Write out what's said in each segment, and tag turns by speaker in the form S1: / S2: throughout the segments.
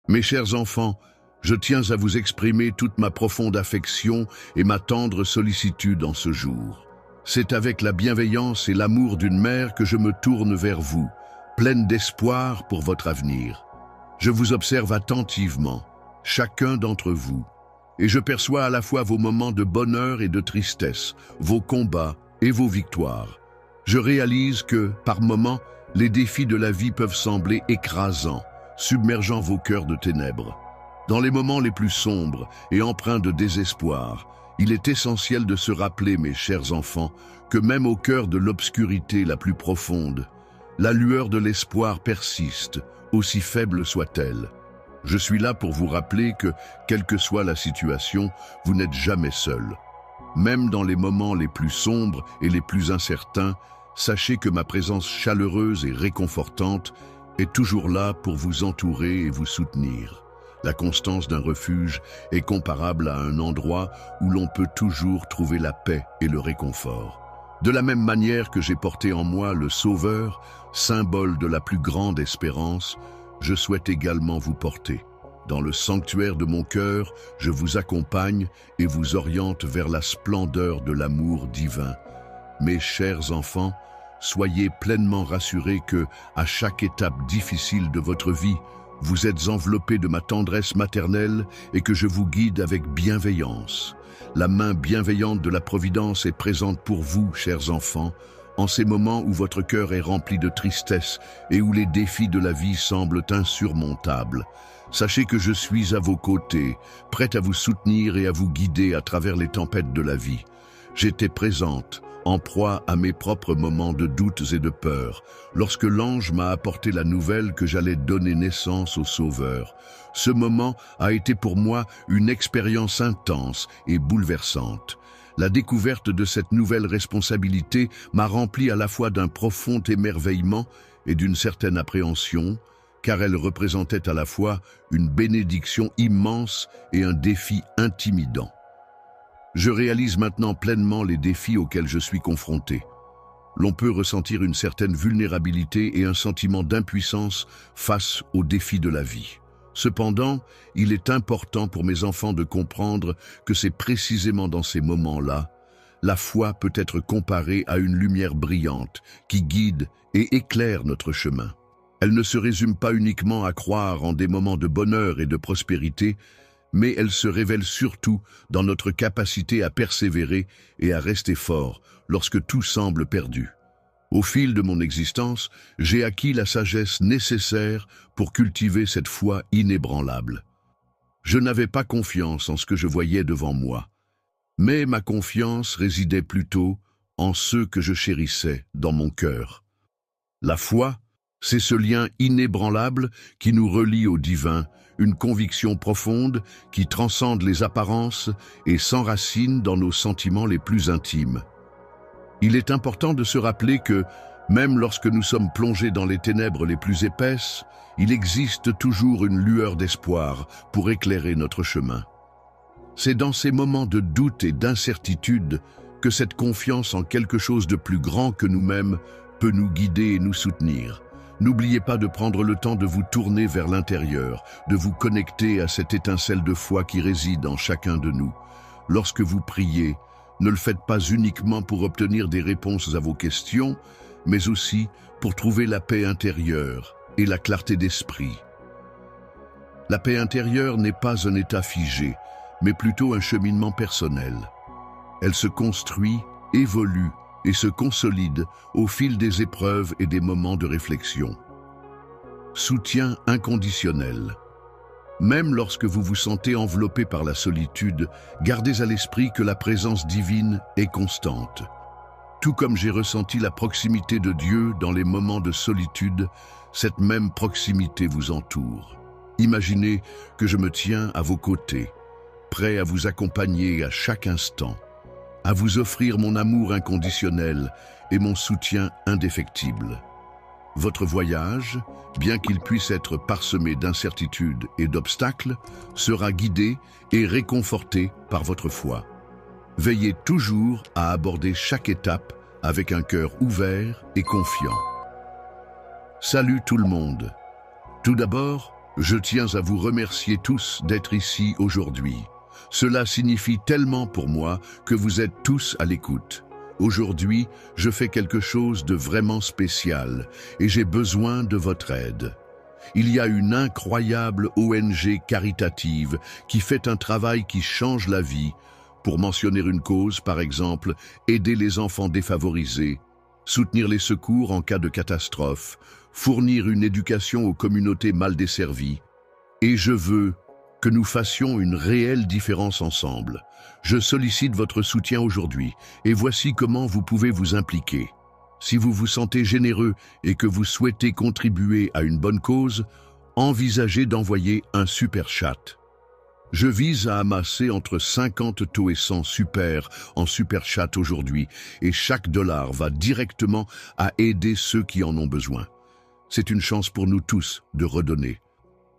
S1: Mes chers enfants, je tiens à vous exprimer toute ma profonde affection et ma tendre sollicitude en ce jour. C'est avec la bienveillance et l'amour d'une mère que je me tourne vers vous, pleine d'espoir pour votre avenir. Je vous observe attentivement, chacun d'entre vous, et je perçois à la fois vos moments de bonheur et de tristesse, vos combats et vos victoires. Je réalise que, par moments, les défis de la vie peuvent sembler écrasants, submergeant vos cœurs de ténèbres. Dans les moments les plus sombres et empreints de désespoir, il est essentiel de se rappeler, mes chers enfants, que même au cœur de l'obscurité la plus profonde, la lueur de l'espoir persiste, aussi faible soit-elle. Je suis là pour vous rappeler que, quelle que soit la situation, vous n'êtes jamais seul. Même dans les moments les plus sombres et les plus incertains, sachez que ma présence chaleureuse et réconfortante est toujours là pour vous entourer et vous soutenir. La constance d'un refuge est comparable à un endroit où l'on peut toujours trouver la paix et le réconfort. De la même manière que j'ai porté en moi le Sauveur, symbole de la plus grande espérance, je souhaite également vous porter. Dans le sanctuaire de mon cœur, je vous accompagne et vous oriente vers la splendeur de l'amour divin. Mes chers enfants, soyez pleinement rassurés que, à chaque étape difficile de votre vie, vous êtes enveloppés de ma tendresse maternelle et que je vous guide avec bienveillance. La main bienveillante de la Providence est présente pour vous, chers enfants, en ces moments où votre cœur est rempli de tristesse et où les défis de la vie semblent insurmontables. Sachez que je suis à vos côtés, prêt à vous soutenir et à vous guider à travers les tempêtes de la vie. J'étais présente, en proie à mes propres moments de doutes et de peur, lorsque l'ange m'a apporté la nouvelle que j'allais donner naissance au Sauveur. Ce moment a été pour moi une expérience intense et bouleversante. La découverte de cette nouvelle responsabilité m'a rempli à la fois d'un profond émerveillement et d'une certaine appréhension, car elle représentait à la fois une bénédiction immense et un défi intimidant. Je réalise maintenant pleinement les défis auxquels je suis confronté. L'on peut ressentir une certaine vulnérabilité et un sentiment d'impuissance face aux défis de la vie. Cependant, il est important pour mes enfants de comprendre que c'est précisément dans ces moments-là, la foi peut être comparée à une lumière brillante qui guide et éclaire notre chemin. Elle ne se résume pas uniquement à croire en des moments de bonheur et de prospérité, mais elle se révèle surtout dans notre capacité à persévérer et à rester fort lorsque tout semble perdu. Au fil de mon existence, j'ai acquis la sagesse nécessaire pour cultiver cette foi inébranlable. Je n'avais pas confiance en ce que je voyais devant moi, mais ma confiance résidait plutôt en ceux que je chérissais dans mon cœur. La foi, c'est ce lien inébranlable qui nous relie au divin, une conviction profonde qui transcende les apparences et s'enracine dans nos sentiments les plus intimes. Il est important de se rappeler que, même lorsque nous sommes plongés dans les ténèbres les plus épaisses, il existe toujours une lueur d'espoir pour éclairer notre chemin. C'est dans ces moments de doute et d'incertitude que cette confiance en quelque chose de plus grand que nous-mêmes peut nous guider et nous soutenir. N'oubliez pas de prendre le temps de vous tourner vers l'intérieur, de vous connecter à cette étincelle de foi qui réside en chacun de nous. Lorsque vous priez, ne le faites pas uniquement pour obtenir des réponses à vos questions, mais aussi pour trouver la paix intérieure et la clarté d'esprit. La paix intérieure n'est pas un état figé, mais plutôt un cheminement personnel. Elle se construit, évolue et se consolide au fil des épreuves et des moments de réflexion. Soutien inconditionnel. Même lorsque vous vous sentez enveloppé par la solitude, gardez à l'esprit que la présence divine est constante. Tout comme j'ai ressenti la proximité de Dieu dans les moments de solitude, cette même proximité vous entoure. Imaginez que je me tiens à vos côtés, prêt à vous accompagner à chaque instant, à vous offrir mon amour inconditionnel et mon soutien indéfectible. Votre voyage, bien qu'il puisse être parsemé d'incertitudes et d'obstacles, sera guidé et réconforté par votre foi. Veillez toujours à aborder chaque étape avec un cœur ouvert et confiant. Salut tout le monde. Tout d'abord, Je tiens à vous remercier tous d'être ici aujourd'hui. Cela signifie tellement pour moi que vous êtes tous à l'écoute. Aujourd'hui, je fais quelque chose de vraiment spécial et j'ai besoin de votre aide. Il y a une incroyable ONG caritative qui fait un travail qui change la vie. Pour mentionner une cause, par exemple, aider les enfants défavorisés, soutenir les secours en cas de catastrophe, fournir une éducation aux communautés mal desservies. Et je veux que nous fassions une réelle différence ensemble. Je sollicite votre soutien aujourd'hui et voici comment vous pouvez vous impliquer. Si vous vous sentez généreux et que vous souhaitez contribuer à une bonne cause, envisagez d'envoyer un super chat. Je vise à amasser entre 50 TO et 100 super en super chat aujourd'hui et chaque dollar va directement à aider ceux qui en ont besoin. C'est une chance pour nous tous de redonner.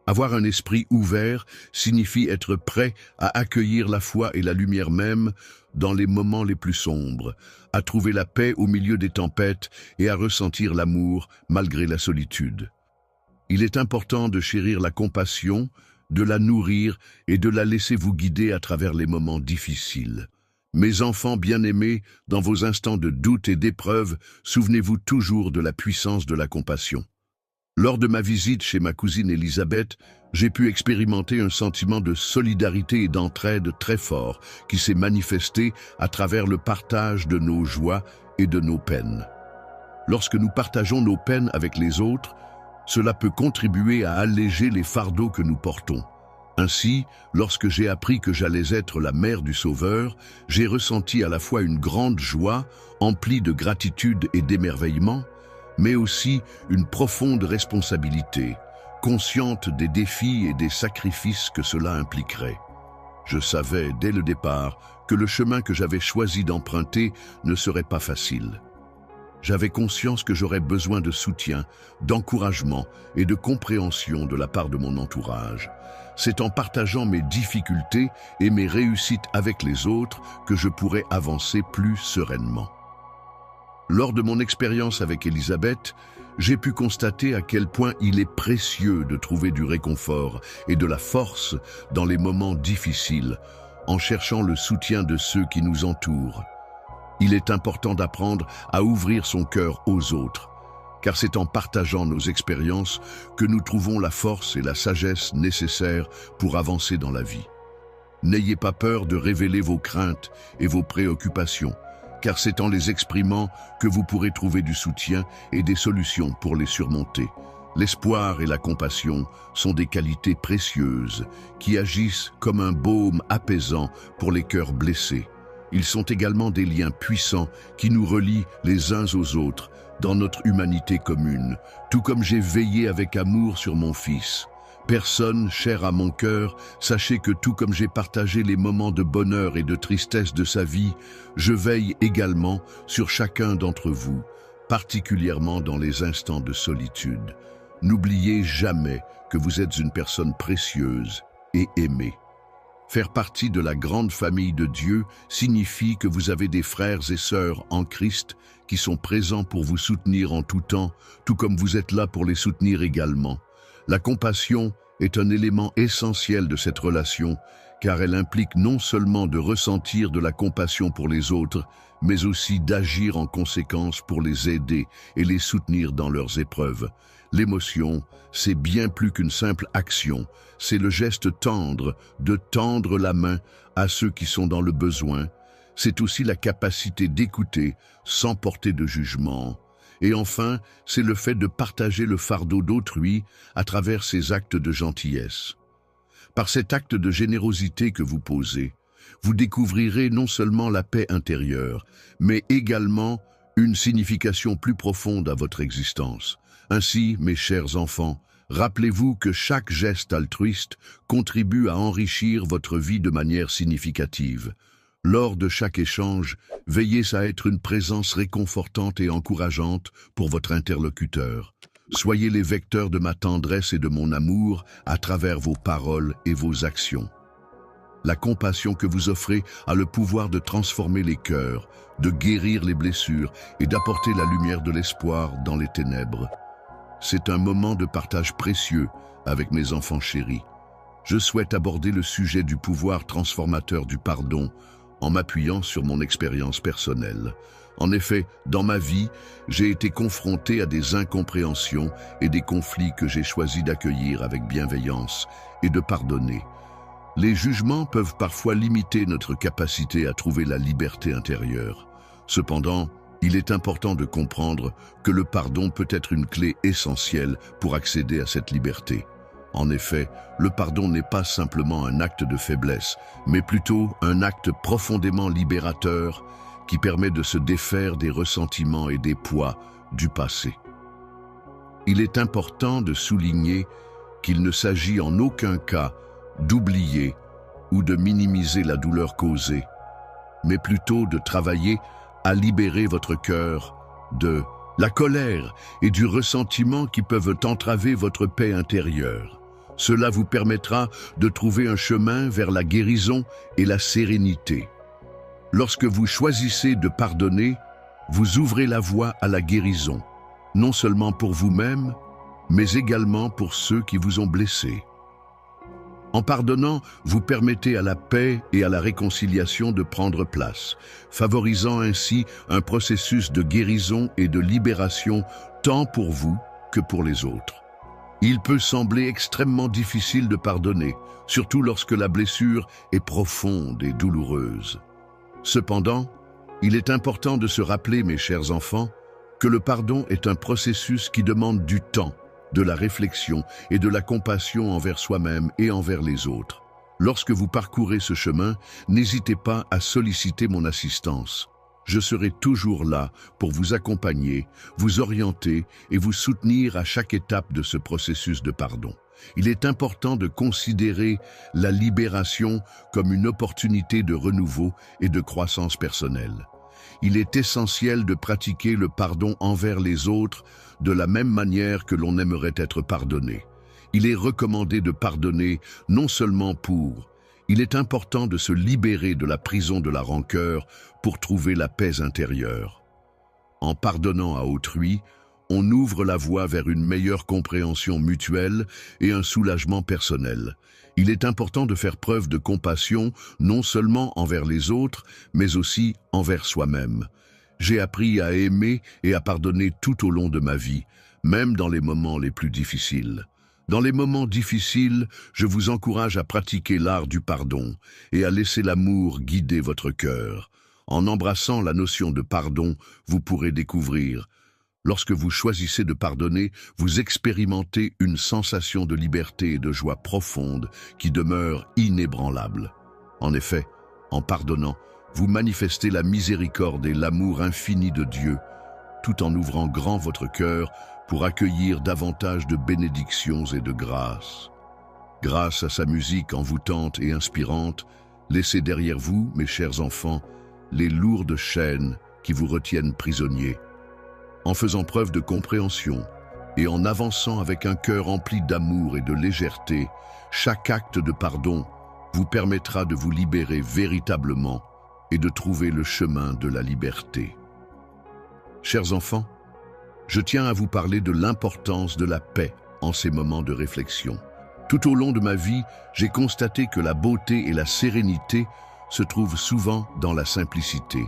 S1: Avoir un esprit ouvert signifie être prêt à accueillir la foi et la lumière même dans les moments les plus sombres, à trouver la paix au milieu des tempêtes et à ressentir l'amour malgré la solitude. Il est important de chérir la compassion, de la nourrir et de la laisser vous guider à travers les moments difficiles. Mes enfants bien-aimés, dans vos instants de doute et d'épreuve, souvenez-vous toujours de la puissance de la compassion. Lors de ma visite chez ma cousine Elisabeth, j'ai pu expérimenter un sentiment de solidarité et d'entraide très fort qui s'est manifesté à travers le partage de nos joies et de nos peines. Lorsque nous partageons nos peines avec les autres, cela peut contribuer à alléger les fardeaux que nous portons. Ainsi, lorsque j'ai appris que j'allais être la mère du Sauveur, j'ai ressenti à la fois une grande joie, emplie de gratitude et d'émerveillement, mais aussi une profonde responsabilité, consciente des défis et des sacrifices que cela impliquerait. Je savais dès le départ que le chemin que j'avais choisi d'emprunter ne serait pas facile. J'avais conscience que j'aurais besoin de soutien, d'encouragement et de compréhension de la part de mon entourage. C'est en partageant mes difficultés et mes réussites avec les autres que je pourrais avancer plus sereinement. Lors de mon expérience avec Elisabeth, j'ai pu constater à quel point il est précieux de trouver du réconfort et de la force dans les moments difficiles, en cherchant le soutien de ceux qui nous entourent. Il est important d'apprendre à ouvrir son cœur aux autres, car c'est en partageant nos expériences que nous trouvons la force et la sagesse nécessaires pour avancer dans la vie. N'ayez pas peur de révéler vos craintes et vos préoccupations, car c'est en les exprimant que vous pourrez trouver du soutien et des solutions pour les surmonter. L'espoir et la compassion sont des qualités précieuses qui agissent comme un baume apaisant pour les cœurs blessés. Ils sont également des liens puissants qui nous relient les uns aux autres dans notre humanité commune, tout comme j'ai veillé avec amour sur mon fils. Personne chère à mon cœur, sachez que tout comme j'ai partagé les moments de bonheur et de tristesse de sa vie, je veille également sur chacun d'entre vous, particulièrement dans les instants de solitude. N'oubliez jamais que vous êtes une personne précieuse et aimée. Faire partie de la grande famille de Dieu signifie que vous avez des frères et sœurs en Christ qui sont présents pour vous soutenir en tout temps, tout comme vous êtes là pour les soutenir également. La compassion est un élément essentiel de cette relation, car elle implique non seulement de ressentir de la compassion pour les autres, mais aussi d'agir en conséquence pour les aider et les soutenir dans leurs épreuves. L'émotion, c'est bien plus qu'une simple action, c'est le geste tendre de tendre la main à ceux qui sont dans le besoin. C'est aussi la capacité d'écouter sans porter de jugement. Et enfin, c'est le fait de partager le fardeau d'autrui à travers ces actes de gentillesse. Par cet acte de générosité que vous posez, vous découvrirez non seulement la paix intérieure, mais également une signification plus profonde à votre existence. Ainsi, mes chers enfants, rappelez-vous que chaque geste altruiste contribue à enrichir votre vie de manière significative. Lors de chaque échange, veillez à être une présence réconfortante et encourageante pour votre interlocuteur. Soyez les vecteurs de ma tendresse et de mon amour à travers vos paroles et vos actions. La compassion que vous offrez a le pouvoir de transformer les cœurs, de guérir les blessures et d'apporter la lumière de l'espoir dans les ténèbres. C'est un moment de partage précieux avec mes enfants chéris. Je souhaite aborder le sujet du pouvoir transformateur du pardon en m'appuyant sur mon expérience personnelle. En effet, dans ma vie, j'ai été confronté à des incompréhensions et des conflits que j'ai choisi d'accueillir avec bienveillance et de pardonner. Les jugements peuvent parfois limiter notre capacité à trouver la liberté intérieure. Cependant, il est important de comprendre que le pardon peut être une clé essentielle pour accéder à cette liberté. En effet, le pardon n'est pas simplement un acte de faiblesse, mais plutôt un acte profondément libérateur qui permet de se défaire des ressentiments et des poids du passé. Il est important de souligner qu'il ne s'agit en aucun cas d'oublier ou de minimiser la douleur causée, mais plutôt de travailler à libérer votre cœur de la colère et du ressentiment qui peuvent entraver votre paix intérieure. Cela vous permettra de trouver un chemin vers la guérison et la sérénité. Lorsque vous choisissez de pardonner, vous ouvrez la voie à la guérison, non seulement pour vous-même, mais également pour ceux qui vous ont blessé. En pardonnant, vous permettez à la paix et à la réconciliation de prendre place, favorisant ainsi un processus de guérison et de libération tant pour vous que pour les autres. Il peut sembler extrêmement difficile de pardonner, surtout lorsque la blessure est profonde et douloureuse. Cependant, il est important de se rappeler, mes chers enfants, que le pardon est un processus qui demande du temps, de la réflexion et de la compassion envers soi-même et envers les autres. Lorsque vous parcourez ce chemin, n'hésitez pas à solliciter mon assistance. Je serai toujours là pour vous accompagner, vous orienter et vous soutenir à chaque étape de ce processus de pardon. Il est important de considérer la libération comme une opportunité de renouveau et de croissance personnelle. Il est essentiel de pratiquer le pardon envers les autres de la même manière que l'on aimerait être pardonné. Il est recommandé de pardonner non seulement il est important de se libérer de la prison de la rancœur pour trouver la paix intérieure. En pardonnant à autrui, on ouvre la voie vers une meilleure compréhension mutuelle et un soulagement personnel. Il est important de faire preuve de compassion non seulement envers les autres, mais aussi envers soi-même. J'ai appris à aimer et à pardonner tout au long de ma vie, même dans les moments les plus difficiles. Dans les moments difficiles, je vous encourage à pratiquer l'art du pardon et à laisser l'amour guider votre cœur. En embrassant la notion de pardon, vous pourrez découvrir. Lorsque vous choisissez de pardonner, vous expérimentez une sensation de liberté et de joie profonde qui demeure inébranlable. En effet, en pardonnant, vous manifestez la miséricorde et l'amour infini de Dieu, tout en ouvrant grand votre cœur pour accueillir davantage de bénédictions et de grâces. Grâce à sa musique envoûtante et inspirante, laissez derrière vous, mes chers enfants, les lourdes chaînes qui vous retiennent prisonniers. En faisant preuve de compréhension et en avançant avec un cœur empli d'amour et de légèreté, chaque acte de pardon vous permettra de vous libérer véritablement et de trouver le chemin de la liberté. Chers enfants, je tiens à vous parler de l'importance de la paix en ces moments de réflexion. Tout au long de ma vie, j'ai constaté que la beauté et la sérénité se trouvent souvent dans la simplicité.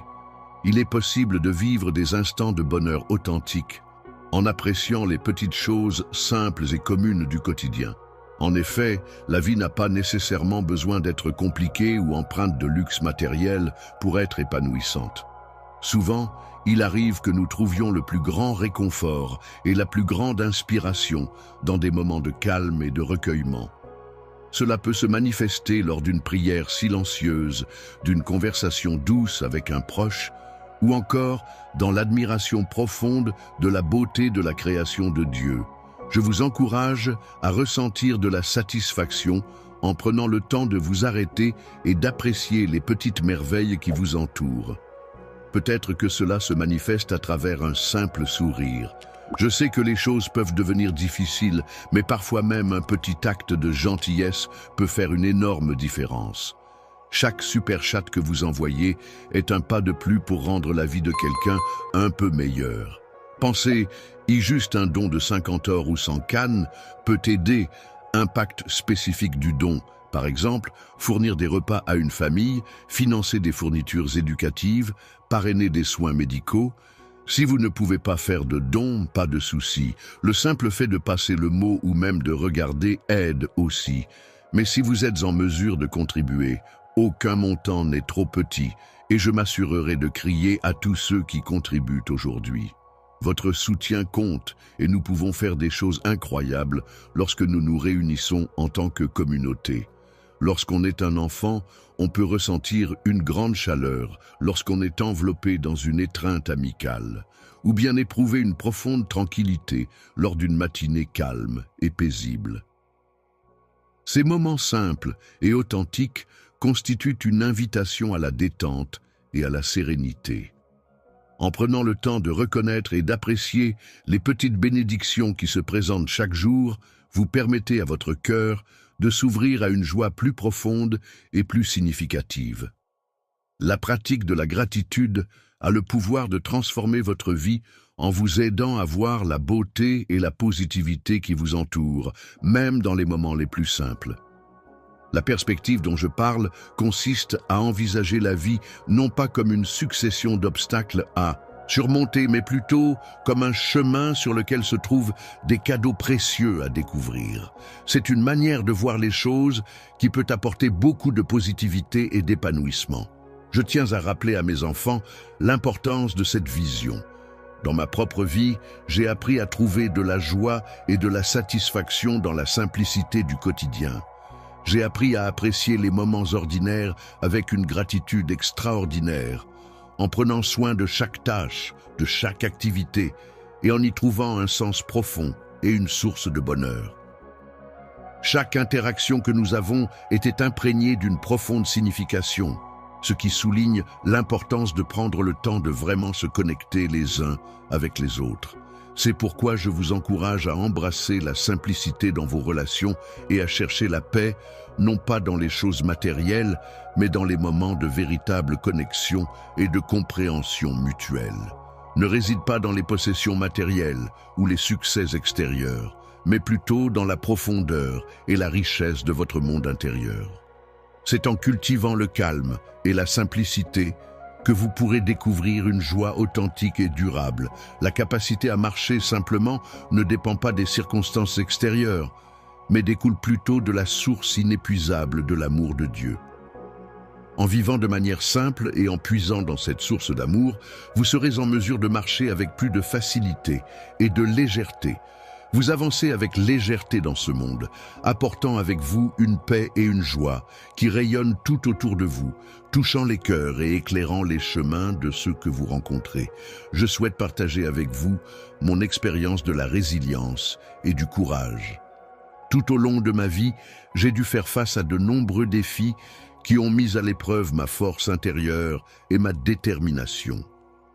S1: Il est possible de vivre des instants de bonheur authentique en appréciant les petites choses simples et communes du quotidien. En effet, la vie n'a pas nécessairement besoin d'être compliquée ou empreinte de luxe matériel pour être épanouissante. Souvent, il arrive que nous trouvions le plus grand réconfort et la plus grande inspiration dans des moments de calme et de recueillement. Cela peut se manifester lors d'une prière silencieuse, d'une conversation douce avec un proche, ou encore dans l'admiration profonde de la beauté de la création de Dieu. Je vous encourage à ressentir de la satisfaction en prenant le temps de vous arrêter et d'apprécier les petites merveilles qui vous entourent. Peut-être que cela se manifeste à travers un simple sourire. Je sais que les choses peuvent devenir difficiles, mais parfois même un petit acte de gentillesse peut faire une énorme différence. Chaque super chat que vous envoyez est un pas de plus pour rendre la vie de quelqu'un un peu meilleure. Pensez, y juste un don de 50 or ou 100 cannes peut aider. Impact spécifique du don, par exemple, fournir des repas à une famille, financer des fournitures éducatives, parrainer des soins médicaux. Si vous ne pouvez pas faire de dons, pas de souci. Le simple fait de passer le mot ou même de regarder aide aussi. Mais si vous êtes en mesure de contribuer, aucun montant n'est trop petit et je m'assurerai de crier à tous ceux qui contribuent aujourd'hui. Votre soutien compte et nous pouvons faire des choses incroyables lorsque nous nous réunissons en tant que communauté. Lorsqu'on est un enfant, on peut ressentir une grande chaleur lorsqu'on est enveloppé dans une étreinte amicale, ou bien éprouver une profonde tranquillité lors d'une matinée calme et paisible. Ces moments simples et authentiques constituent une invitation à la détente et à la sérénité. En prenant le temps de reconnaître et d'apprécier les petites bénédictions qui se présentent chaque jour, vous permettez à votre cœur de s'ouvrir à une joie plus profonde et plus significative. La pratique de la gratitude a le pouvoir de transformer votre vie en vous aidant à voir la beauté et la positivité qui vous entourent, même dans les moments les plus simples. La perspective dont je parle consiste à envisager la vie non pas comme une succession d'obstacles à surmonter, mais plutôt comme un chemin sur lequel se trouvent des cadeaux précieux à découvrir. C'est une manière de voir les choses qui peut apporter beaucoup de positivité et d'épanouissement. Je tiens à rappeler à mes enfants l'importance de cette vision. Dans ma propre vie, j'ai appris à trouver de la joie et de la satisfaction dans la simplicité du quotidien. J'ai appris à apprécier les moments ordinaires avec une gratitude extraordinaire, en prenant soin de chaque tâche, de chaque activité, et en y trouvant un sens profond et une source de bonheur. Chaque interaction que nous avons était imprégnée d'une profonde signification, ce qui souligne l'importance de prendre le temps de vraiment se connecter les uns avec les autres. C'est pourquoi je vous encourage à embrasser la simplicité dans vos relations et à chercher la paix, non pas dans les choses matérielles, mais dans les moments de véritable connexion et de compréhension mutuelle. Ne réside pas dans les possessions matérielles ou les succès extérieurs, mais plutôt dans la profondeur et la richesse de votre monde intérieur. C'est en cultivant le calme et la simplicité que vous pourrez découvrir une joie authentique et durable. La capacité à marcher simplement ne dépend pas des circonstances extérieures, mais découle plutôt de la source inépuisable de l'amour de Dieu. En vivant de manière simple et en puisant dans cette source d'amour, vous serez en mesure de marcher avec plus de facilité et de légèreté. Vous avancez avec légèreté dans ce monde, apportant avec vous une paix et une joie qui rayonnent tout autour de vous, touchant les cœurs et éclairant les chemins de ceux que vous rencontrez. Je souhaite partager avec vous mon expérience de la résilience et du courage. Tout au long de ma vie, j'ai dû faire face à de nombreux défis qui ont mis à l'épreuve ma force intérieure et ma détermination.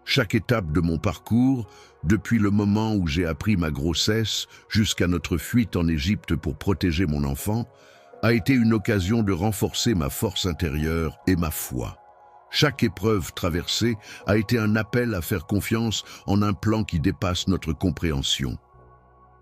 S1: Chaque étape de mon parcours, depuis le moment où j'ai appris ma grossesse jusqu'à notre fuite en Égypte pour protéger mon enfant, a été une occasion de renforcer ma force intérieure et ma foi. Chaque épreuve traversée a été un appel à faire confiance en un plan qui dépasse notre compréhension.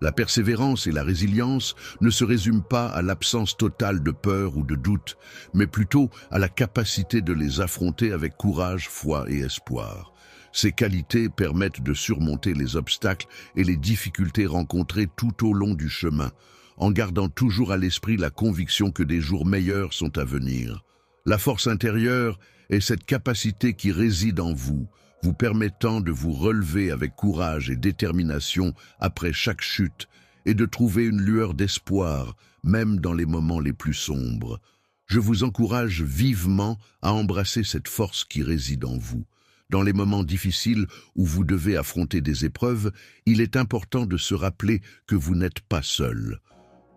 S1: La persévérance et la résilience ne se résument pas à l'absence totale de peur ou de doute, mais plutôt à la capacité de les affronter avec courage, foi et espoir. Ces qualités permettent de surmonter les obstacles et les difficultés rencontrées tout au long du chemin, en gardant toujours à l'esprit la conviction que des jours meilleurs sont à venir. La force intérieure est cette capacité qui réside en vous, vous permettant de vous relever avec courage et détermination après chaque chute et de trouver une lueur d'espoir, même dans les moments les plus sombres. Je vous encourage vivement à embrasser cette force qui réside en vous. Dans les moments difficiles où vous devez affronter des épreuves, il est important de se rappeler que vous n'êtes pas seul.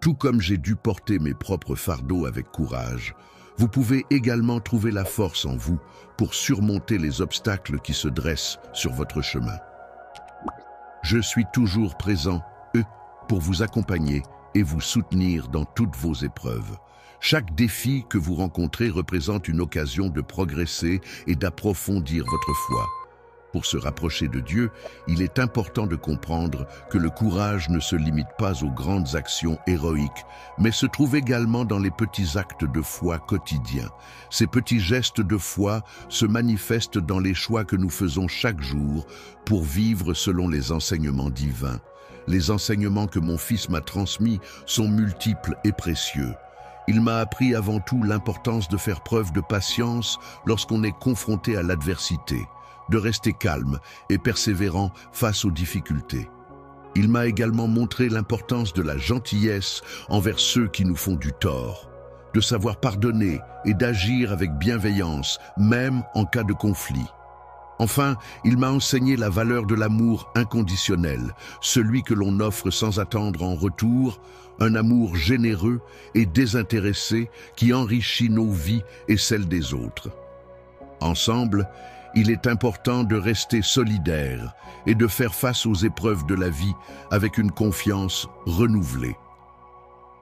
S1: Tout comme j'ai dû porter mes propres fardeaux avec courage, vous pouvez également trouver la force en vous pour surmonter les obstacles qui se dressent sur votre chemin. Je suis toujours présent, pour vous accompagner et vous soutenir dans toutes vos épreuves. Chaque défi que vous rencontrez représente une occasion de progresser et d'approfondir votre foi. Pour se rapprocher de Dieu, il est important de comprendre que le courage ne se limite pas aux grandes actions héroïques, mais se trouve également dans les petits actes de foi quotidiens. Ces petits gestes de foi se manifestent dans les choix que nous faisons chaque jour pour vivre selon les enseignements divins. Les enseignements que mon fils m'a transmis sont multiples et précieux. Il m'a appris avant tout l'importance de faire preuve de patience lorsqu'on est confronté à l'adversité, de rester calme et persévérant face aux difficultés. Il m'a également montré l'importance de la gentillesse envers ceux qui nous font du tort, de savoir pardonner et d'agir avec bienveillance, même en cas de conflit. Enfin, il m'a enseigné la valeur de l'amour inconditionnel, celui que l'on offre sans attendre en retour, un amour généreux et désintéressé qui enrichit nos vies et celles des autres. Ensemble, il est important de rester solidaire et de faire face aux épreuves de la vie avec une confiance renouvelée.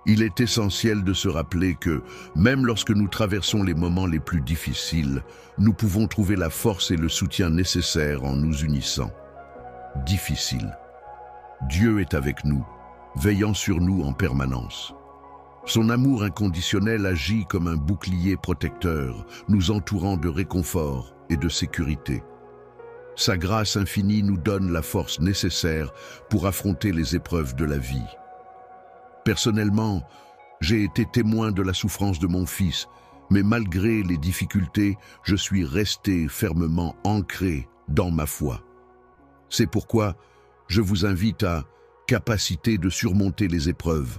S1: Il est essentiel de se rappeler que, même lorsque nous traversons les moments les plus difficiles, nous pouvons trouver la force et le soutien nécessaires en nous unissant. Difficile. Dieu est avec nous, veillant sur nous en permanence. Son amour inconditionnel agit comme un bouclier protecteur, nous entourant de réconfort et de sécurité. Sa grâce infinie nous donne la force nécessaire pour affronter les épreuves de la vie. Personnellement, j'ai été témoin de la souffrance de mon fils, mais malgré les difficultés, je suis resté fermement ancré dans ma foi. C'est pourquoi je vous invite à capacité de surmonter les épreuves,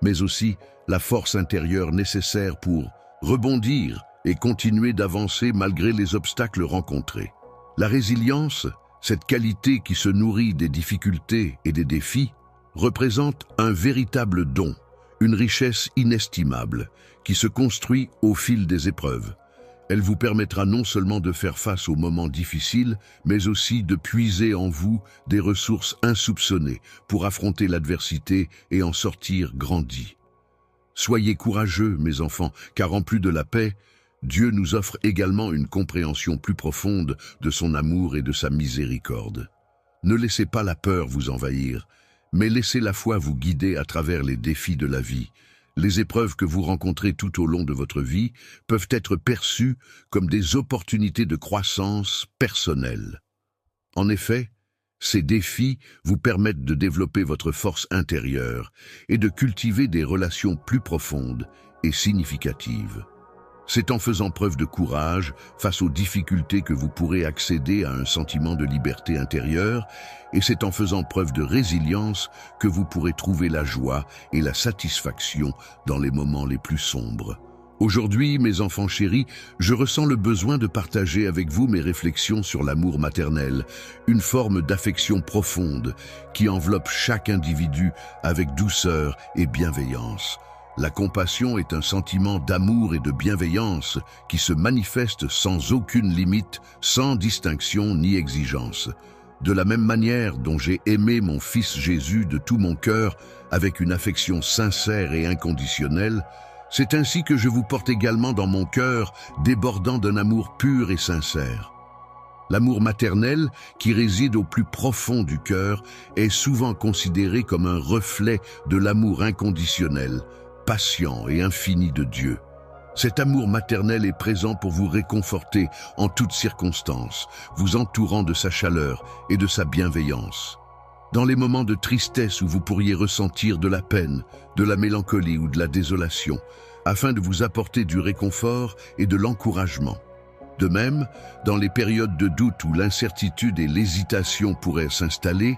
S1: mais aussi la force intérieure nécessaire pour rebondir et continuer d'avancer malgré les obstacles rencontrés. La résilience, cette qualité qui se nourrit des difficultés et des défis, représente un véritable don, une richesse inestimable qui se construit au fil des épreuves. Elle vous permettra non seulement de faire face aux moments difficiles, mais aussi de puiser en vous des ressources insoupçonnées pour affronter l'adversité et en sortir grandi. Soyez courageux, mes enfants, car en plus de la paix, Dieu nous offre également une compréhension plus profonde de son amour et de sa miséricorde. Ne laissez pas la peur vous envahir, mais laissez la foi vous guider à travers les défis de la vie. Les épreuves que vous rencontrez tout au long de votre vie peuvent être perçues comme des opportunités de croissance personnelle. En effet, ces défis vous permettent de développer votre force intérieure et de cultiver des relations plus profondes et significatives. C'est en faisant preuve de courage face aux difficultés que vous pourrez accéder à un sentiment de liberté intérieure, et c'est en faisant preuve de résilience que vous pourrez trouver la joie et la satisfaction dans les moments les plus sombres. Aujourd'hui, mes enfants chéris, je ressens le besoin de partager avec vous mes réflexions sur l'amour maternel, une forme d'affection profonde qui enveloppe chaque individu avec douceur et bienveillance. La compassion est un sentiment d'amour et de bienveillance qui se manifeste sans aucune limite, sans distinction ni exigence. De la même manière dont j'ai aimé mon fils Jésus de tout mon cœur, avec une affection sincère et inconditionnelle, c'est ainsi que je vous porte également dans mon cœur, débordant d'un amour pur et sincère. L'amour maternel, qui réside au plus profond du cœur, est souvent considéré comme un reflet de l'amour inconditionnel, patient et infini de Dieu. Cet amour maternel est présent pour vous réconforter en toutes circonstances, vous entourant de sa chaleur et de sa bienveillance. Dans les moments de tristesse où vous pourriez ressentir de la peine, de la mélancolie ou de la désolation, afin de vous apporter du réconfort et de l'encouragement. De même, dans les périodes de doute où l'incertitude et l'hésitation pourraient s'installer,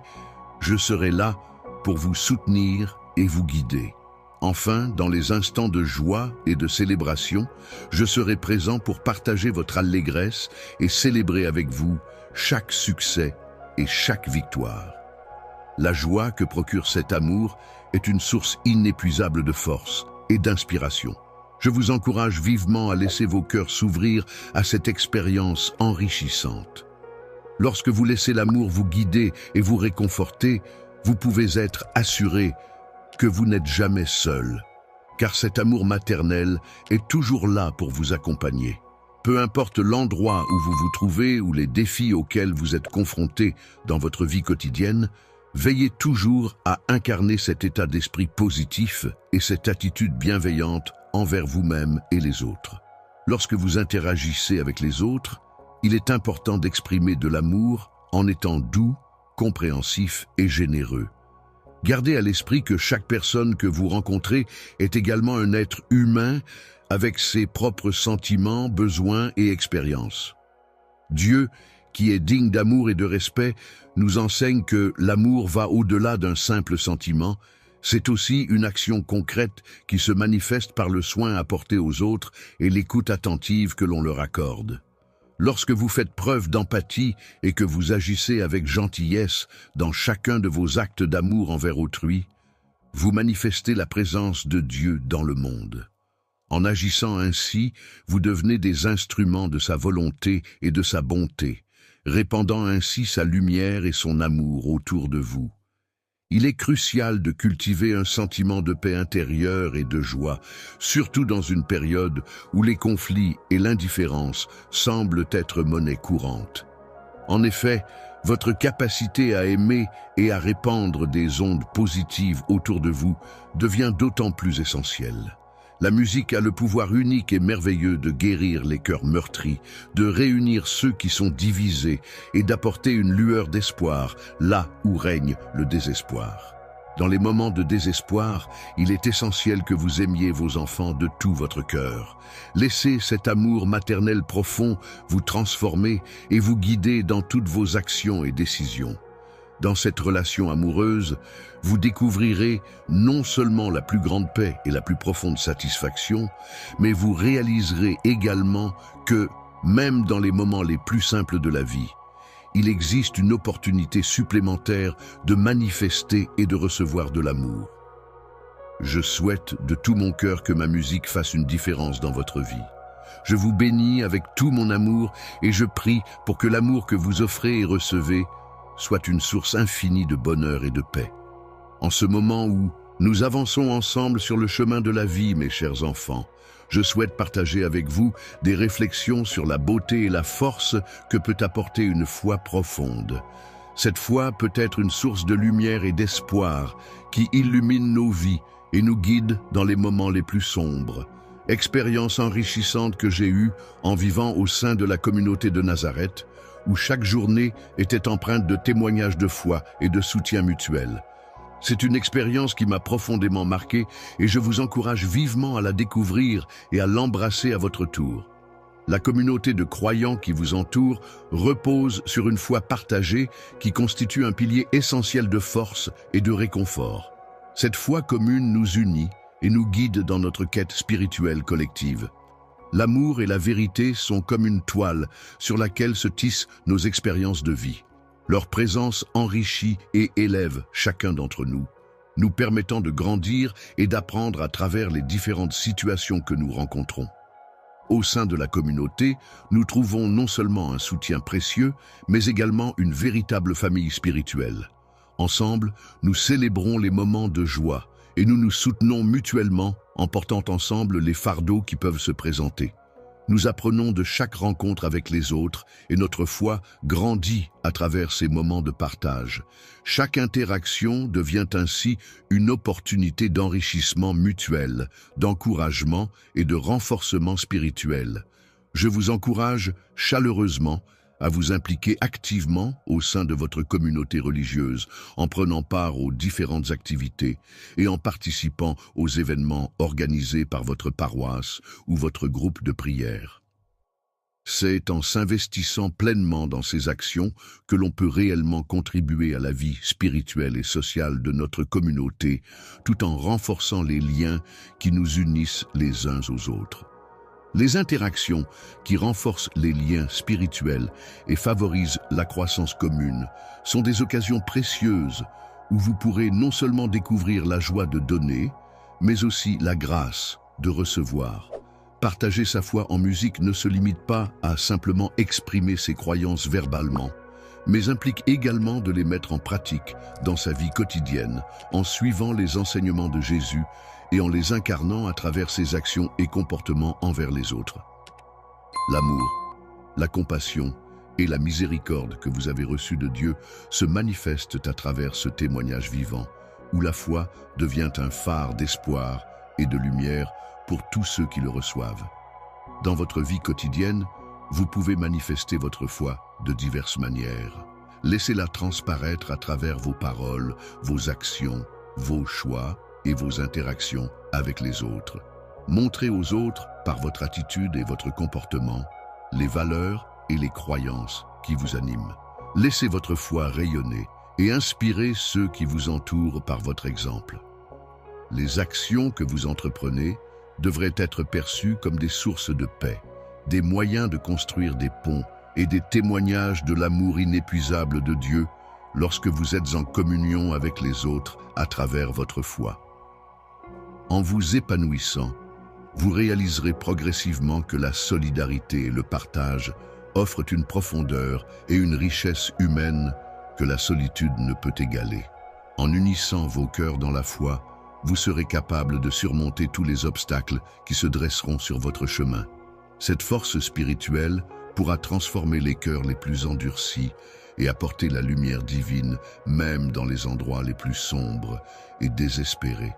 S1: je serai là pour vous soutenir et vous guider. Enfin, dans les instants de joie et de célébration, je serai présent pour partager votre allégresse et célébrer avec vous chaque succès et chaque victoire. La joie que procure cet amour est une source inépuisable de force et d'inspiration. Je vous encourage vivement à laisser vos cœurs s'ouvrir à cette expérience enrichissante. Lorsque vous laissez l'amour vous guider et vous réconforter, vous pouvez être assuré que vous n'êtes jamais seul, car cet amour maternel est toujours là pour vous accompagner. Peu importe l'endroit où vous vous trouvez ou les défis auxquels vous êtes confrontés dans votre vie quotidienne, veillez toujours à incarner cet état d'esprit positif et cette attitude bienveillante envers vous-même et les autres. Lorsque vous interagissez avec les autres, il est important d'exprimer de l'amour en étant doux, compréhensif et généreux. Gardez à l'esprit que chaque personne que vous rencontrez est également un être humain avec ses propres sentiments, besoins et expériences. Dieu, qui est digne d'amour et de respect, nous enseigne que l'amour va au-delà d'un simple sentiment. C'est aussi une action concrète qui se manifeste par le soin apporté aux autres et l'écoute attentive que l'on leur accorde. Lorsque vous faites preuve d'empathie et que vous agissez avec gentillesse dans chacun de vos actes d'amour envers autrui, vous manifestez la présence de Dieu dans le monde. En agissant ainsi, vous devenez des instruments de sa volonté et de sa bonté, répandant ainsi sa lumière et son amour autour de vous. Il est crucial de cultiver un sentiment de paix intérieure et de joie, surtout dans une période où les conflits et l'indifférence semblent être monnaie courante. En effet, votre capacité à aimer et à répandre des ondes positives autour de vous devient d'autant plus essentielle. La musique a le pouvoir unique et merveilleux de guérir les cœurs meurtris, de réunir ceux qui sont divisés et d'apporter une lueur d'espoir là où règne le désespoir. Dans les moments de désespoir, il est essentiel que vous aimiez vos enfants de tout votre cœur. Laissez cet amour maternel profond vous transformer et vous guider dans toutes vos actions et décisions. Dans cette relation amoureuse, vous découvrirez non seulement la plus grande paix et la plus profonde satisfaction, mais vous réaliserez également que, même dans les moments les plus simples de la vie, il existe une opportunité supplémentaire de manifester et de recevoir de l'amour. Je souhaite de tout mon cœur que ma musique fasse une différence dans votre vie. Je vous bénis avec tout mon amour et je prie pour que l'amour que vous offrez et recevez soit une source infinie de bonheur et de paix. En ce moment où nous avançons ensemble sur le chemin de la vie, mes chers enfants, je souhaite partager avec vous des réflexions sur la beauté et la force que peut apporter une foi profonde. Cette foi peut être une source de lumière et d'espoir qui illumine nos vies et nous guide dans les moments les plus sombres. Expérience enrichissante que j'ai eue en vivant au sein de la communauté de Nazareth, où chaque journée était empreinte de témoignages de foi et de soutien mutuel. C'est une expérience qui m'a profondément marqué et je vous encourage vivement à la découvrir et à l'embrasser à votre tour. La communauté de croyants qui vous entoure repose sur une foi partagée qui constitue un pilier essentiel de force et de réconfort. Cette foi commune nous unit et nous guide dans notre quête spirituelle collective. L'amour et la vérité sont comme une toile sur laquelle se tissent nos expériences de vie. Leur présence enrichit et élève chacun d'entre nous, nous permettant de grandir et d'apprendre à travers les différentes situations que nous rencontrons. Au sein de la communauté, nous trouvons non seulement un soutien précieux, mais également une véritable famille spirituelle. Ensemble, nous célébrons les moments de joie et nous nous soutenons mutuellement en portant ensemble les fardeaux qui peuvent se présenter. Nous apprenons de chaque rencontre avec les autres et notre foi grandit à travers ces moments de partage. Chaque interaction devient ainsi une opportunité d'enrichissement mutuel, d'encouragement et de renforcement spirituel. Je vous encourage chaleureusement à vous impliquer activement au sein de votre communauté religieuse, en prenant part aux différentes activités et en participant aux événements organisés par votre paroisse ou votre groupe de prière. C'est en s'investissant pleinement dans ces actions que l'on peut réellement contribuer à la vie spirituelle et sociale de notre communauté, tout en renforçant les liens qui nous unissent les uns aux autres. Les interactions qui renforcent les liens spirituels et favorisent la croissance commune sont des occasions précieuses où vous pourrez non seulement découvrir la joie de donner, mais aussi la grâce de recevoir. Partager sa foi en musique ne se limite pas à simplement exprimer ses croyances verbalement, mais implique également de les mettre en pratique dans sa vie quotidienne, en suivant les enseignements de Jésus et en les incarnant à travers ses actions et comportements envers les autres. L'amour, la compassion et la miséricorde que vous avez reçues de Dieu se manifestent à travers ce témoignage vivant, où la foi devient un phare d'espoir et de lumière pour tous ceux qui le reçoivent. Dans votre vie quotidienne, vous pouvez manifester votre foi de diverses manières. Laissez-la transparaître à travers vos paroles, vos actions, vos choix et vos interactions avec les autres. Montrez aux autres, par votre attitude et votre comportement, les valeurs et les croyances qui vous animent. Laissez votre foi rayonner et inspirez ceux qui vous entourent par votre exemple. Les actions que vous entreprenez devraient être perçues comme des sources de paix, des moyens de construire des ponts et des témoignages de l'amour inépuisable de Dieu lorsque vous êtes en communion avec les autres à travers votre foi. En vous épanouissant, vous réaliserez progressivement que la solidarité et le partage offrent une profondeur et une richesse humaine que la solitude ne peut égaler. En unissant vos cœurs dans la foi, vous serez capable de surmonter tous les obstacles qui se dresseront sur votre chemin. Cette force spirituelle pourra transformer les cœurs les plus endurcis et apporter la lumière divine même dans les endroits les plus sombres et désespérés.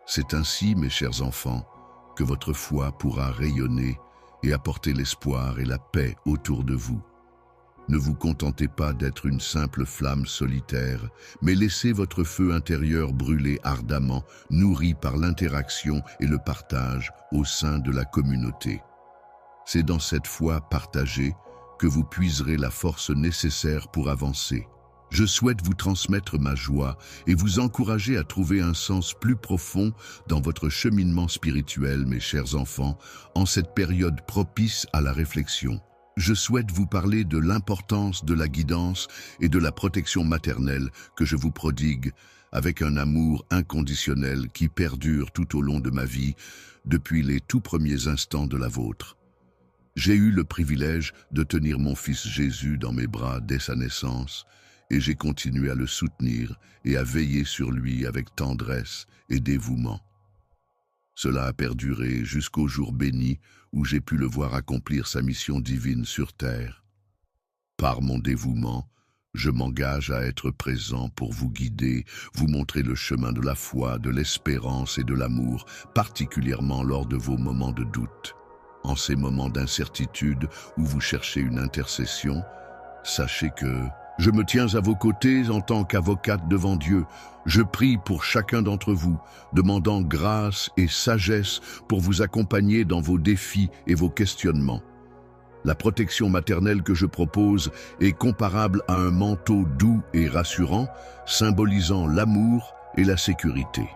S1: C'est ainsi, mes chers enfants, que votre foi pourra rayonner et apporter l'espoir et la paix autour de vous. Ne vous contentez pas d'être une simple flamme solitaire, mais laissez votre feu intérieur brûler ardemment, nourri par l'interaction et le partage au sein de la communauté. C'est dans cette foi partagée que vous puiserez la force nécessaire pour avancer. Je souhaite vous transmettre ma joie et vous encourager à trouver un sens plus profond dans votre cheminement spirituel, mes chers enfants, en cette période propice à la réflexion. Je souhaite vous parler de l'importance de la guidance et de la protection maternelle que je vous prodigue avec un amour inconditionnel qui perdure tout au long de ma vie depuis les tout premiers instants de la vôtre. J'ai eu le privilège de tenir mon fils Jésus dans mes bras dès sa naissance et j'ai continué à le soutenir et à veiller sur lui avec tendresse et dévouement. Cela a perduré jusqu'au jour béni où j'ai pu le voir accomplir sa mission divine sur terre. Par mon dévouement, je m'engage à être présent pour vous guider, vous montrer le chemin de la foi, de l'espérance et de l'amour, particulièrement lors de vos moments de doute. En ces moments d'incertitude où vous cherchez une intercession, sachez que je me tiens à vos côtés en tant qu'avocate devant Dieu. Je prie pour chacun d'entre vous, demandant grâce et sagesse pour vous accompagner dans vos défis et vos questionnements. La protection maternelle que je propose est comparable à un manteau doux et rassurant, symbolisant l'amour et la sécurité.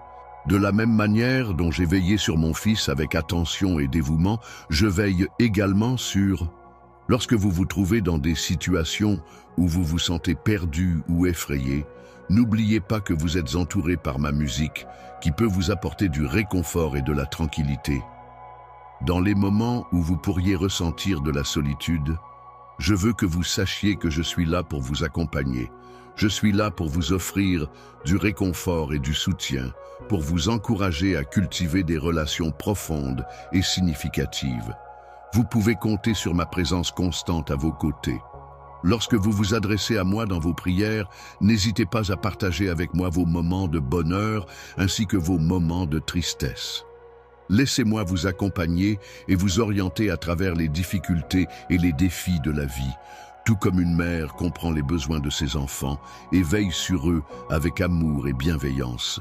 S1: De la même manière dont j'ai veillé sur mon fils avec attention et dévouement, je veille également sur... Lorsque vous vous trouvez dans des situations où vous vous sentez perdu ou effrayé, n'oubliez pas que vous êtes entouré par ma musique qui peut vous apporter du réconfort et de la tranquillité. Dans les moments où vous pourriez ressentir de la solitude, je veux que vous sachiez que je suis là pour vous accompagner. Je suis là pour vous offrir du réconfort et du soutien, pour vous encourager à cultiver des relations profondes et significatives. Vous pouvez compter sur ma présence constante à vos côtés. Lorsque vous vous adressez à moi dans vos prières, n'hésitez pas à partager avec moi vos moments de bonheur ainsi que vos moments de tristesse. Laissez-moi vous accompagner et vous orienter à travers les difficultés et les défis de la vie, tout comme une mère comprend les besoins de ses enfants et veille sur eux avec amour et bienveillance.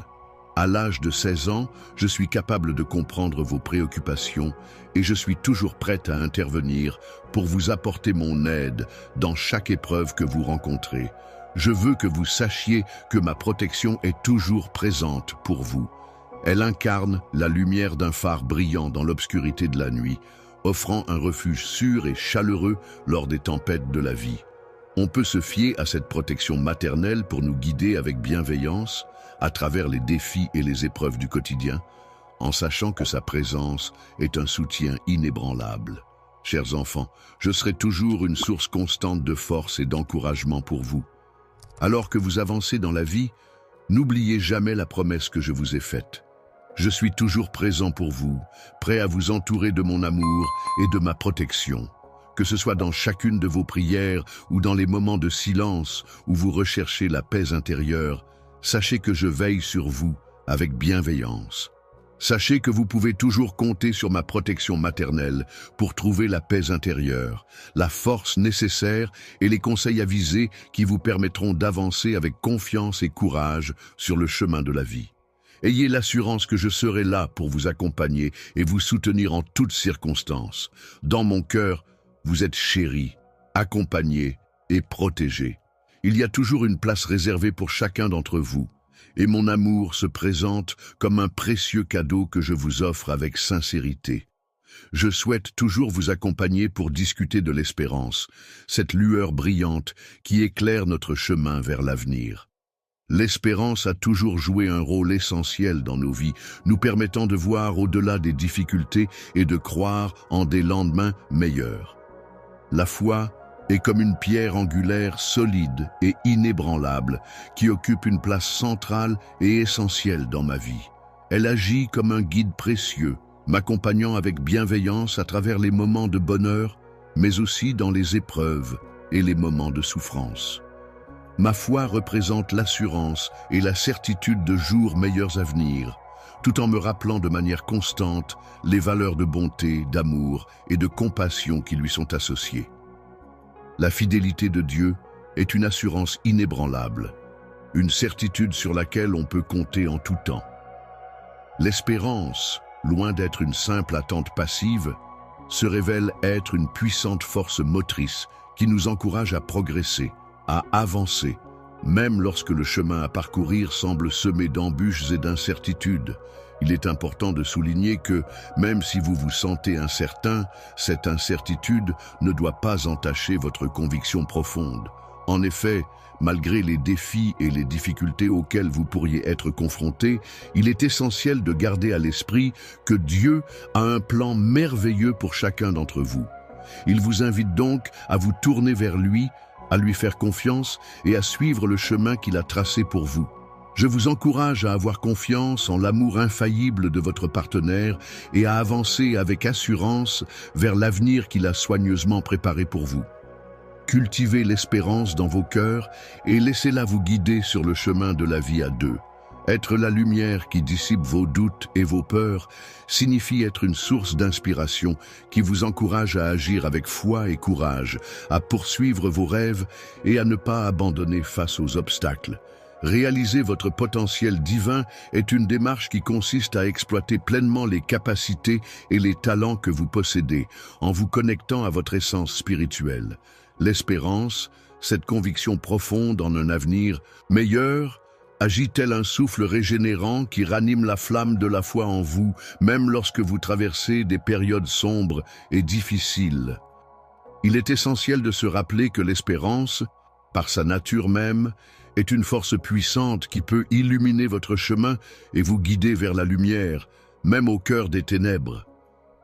S1: À l'âge de 16 ans, je suis capable de comprendre vos préoccupations et je suis toujours prête à intervenir pour vous apporter mon aide dans chaque épreuve que vous rencontrez. Je veux que vous sachiez que ma protection est toujours présente pour vous. Elle incarne la lumière d'un phare brillant dans l'obscurité de la nuit, offrant un refuge sûr et chaleureux lors des tempêtes de la vie. On peut se fier à cette protection maternelle pour nous guider avec bienveillance à travers les défis et les épreuves du quotidien, en sachant que sa présence est un soutien inébranlable. Chers enfants, je serai toujours une source constante de force et d'encouragement pour vous. Alors que vous avancez dans la vie, n'oubliez jamais la promesse que je vous ai faite. Je suis toujours présent pour vous, prêt à vous entourer de mon amour et de ma protection. Que ce soit dans chacune de vos prières ou dans les moments de silence où vous recherchez la paix intérieure, sachez que je veille sur vous avec bienveillance. Sachez que vous pouvez toujours compter sur ma protection maternelle pour trouver la paix intérieure, la force nécessaire et les conseils avisés qui vous permettront d'avancer avec confiance et courage sur le chemin de la vie. Ayez l'assurance que je serai là pour vous accompagner et vous soutenir en toutes circonstances. Dans mon cœur, vous êtes chéri, accompagné et protégé. Il y a toujours une place réservée pour chacun d'entre vous. Et mon amour se présente comme un précieux cadeau que je vous offre avec sincérité. Je souhaite toujours vous accompagner pour discuter de l'espérance, cette lueur brillante qui éclaire notre chemin vers l'avenir. L'espérance a toujours joué un rôle essentiel dans nos vies, nous permettant de voir au-delà des difficultés et de croire en des lendemains meilleurs. La foi est comme une pierre angulaire solide et inébranlable qui occupe une place centrale et essentielle dans ma vie. Elle agit comme un guide précieux, m'accompagnant avec bienveillance à travers les moments de bonheur, mais aussi dans les épreuves et les moments de souffrance. Ma foi représente l'assurance et la certitude de jours meilleurs à venir, tout en me rappelant de manière constante les valeurs de bonté, d'amour et de compassion qui lui sont associées. La fidélité de Dieu est une assurance inébranlable, une certitude sur laquelle on peut compter en tout temps. L'espérance, loin d'être une simple attente passive, se révèle être une puissante force motrice qui nous encourage à progresser, à avancer, même lorsque le chemin à parcourir semble semé d'embûches et d'incertitudes. Il est important de souligner que, même si vous vous sentez incertain, cette incertitude ne doit pas entacher votre conviction profonde. En effet, malgré les défis et les difficultés auxquels vous pourriez être confrontés, il est essentiel de garder à l'esprit que Dieu a un plan merveilleux pour chacun d'entre vous. Il vous invite donc à vous tourner vers lui, à lui faire confiance et à suivre le chemin qu'il a tracé pour vous. Je vous encourage à avoir confiance en l'amour infaillible de votre partenaire et à avancer avec assurance vers l'avenir qu'il a soigneusement préparé pour vous. Cultivez l'espérance dans vos cœurs et laissez-la vous guider sur le chemin de la vie à deux. Être la lumière qui dissipe vos doutes et vos peurs signifie être une source d'inspiration qui vous encourage à agir avec foi et courage, à poursuivre vos rêves et à ne pas abandonner face aux obstacles. Réaliser votre potentiel divin est une démarche qui consiste à exploiter pleinement les capacités et les talents que vous possédez, en vous connectant à votre essence spirituelle. L'espérance, cette conviction profonde en un avenir meilleur, agit tel un souffle régénérant qui ranime la flamme de la foi en vous, même lorsque vous traversez des périodes sombres et difficiles. Il est essentiel de se rappeler que l'espérance, par sa nature même, est une force puissante qui peut illuminer votre chemin et vous guider vers la lumière, même au cœur des ténèbres.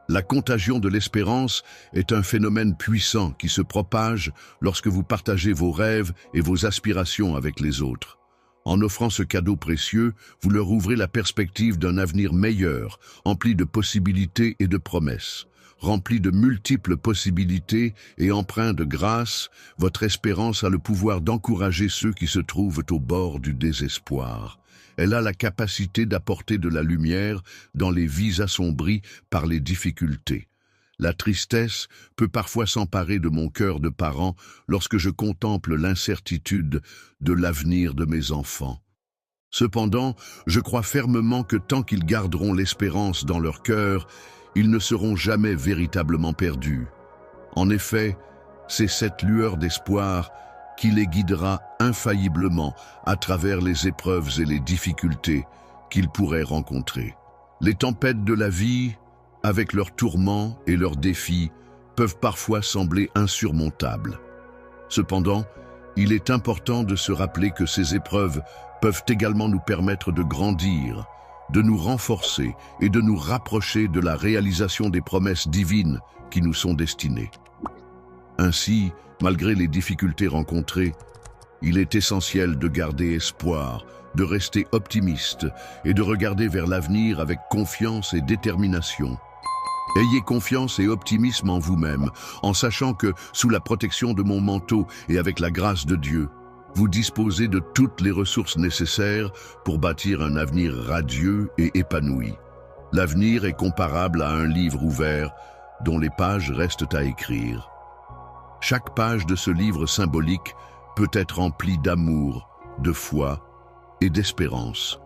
S1: La contagion de l'espérance est un phénomène puissant qui se propage lorsque vous partagez vos rêves et vos aspirations avec les autres. En offrant ce cadeau précieux, vous leur ouvrez la perspective d'un avenir meilleur, empli de possibilités et de promesses. Rempli de multiples possibilités et empreint de grâce, votre espérance a le pouvoir d'encourager ceux qui se trouvent au bord du désespoir. Elle a la capacité d'apporter de la lumière dans les vies assombries par les difficultés. La tristesse peut parfois s'emparer de mon cœur de parent lorsque je contemple l'incertitude de l'avenir de mes enfants. Cependant, je crois fermement que tant qu'ils garderont l'espérance dans leur cœur, ils ne seront jamais véritablement perdus. En effet, c'est cette lueur d'espoir qui les guidera infailliblement à travers les épreuves et les difficultés qu'ils pourraient rencontrer. Les tempêtes de la vie, avec leurs tourments et leurs défis, peuvent parfois sembler insurmontables. Cependant, il est important de se rappeler que ces épreuves peuvent également nous permettre de grandir, de nous renforcer et de nous rapprocher de la réalisation des promesses divines qui nous sont destinées. Ainsi, malgré les difficultés rencontrées, il est essentiel de garder espoir, de rester optimiste et de regarder vers l'avenir avec confiance et détermination. Ayez confiance et optimisme en vous-même, en sachant que, sous la protection de mon manteau et avec la grâce de Dieu, vous disposez de toutes les ressources nécessaires pour bâtir un avenir radieux et épanoui. L'avenir est comparable à un livre ouvert dont les pages restent à écrire. Chaque page de ce livre symbolique peut être remplie d'amour, de foi et d'espérance.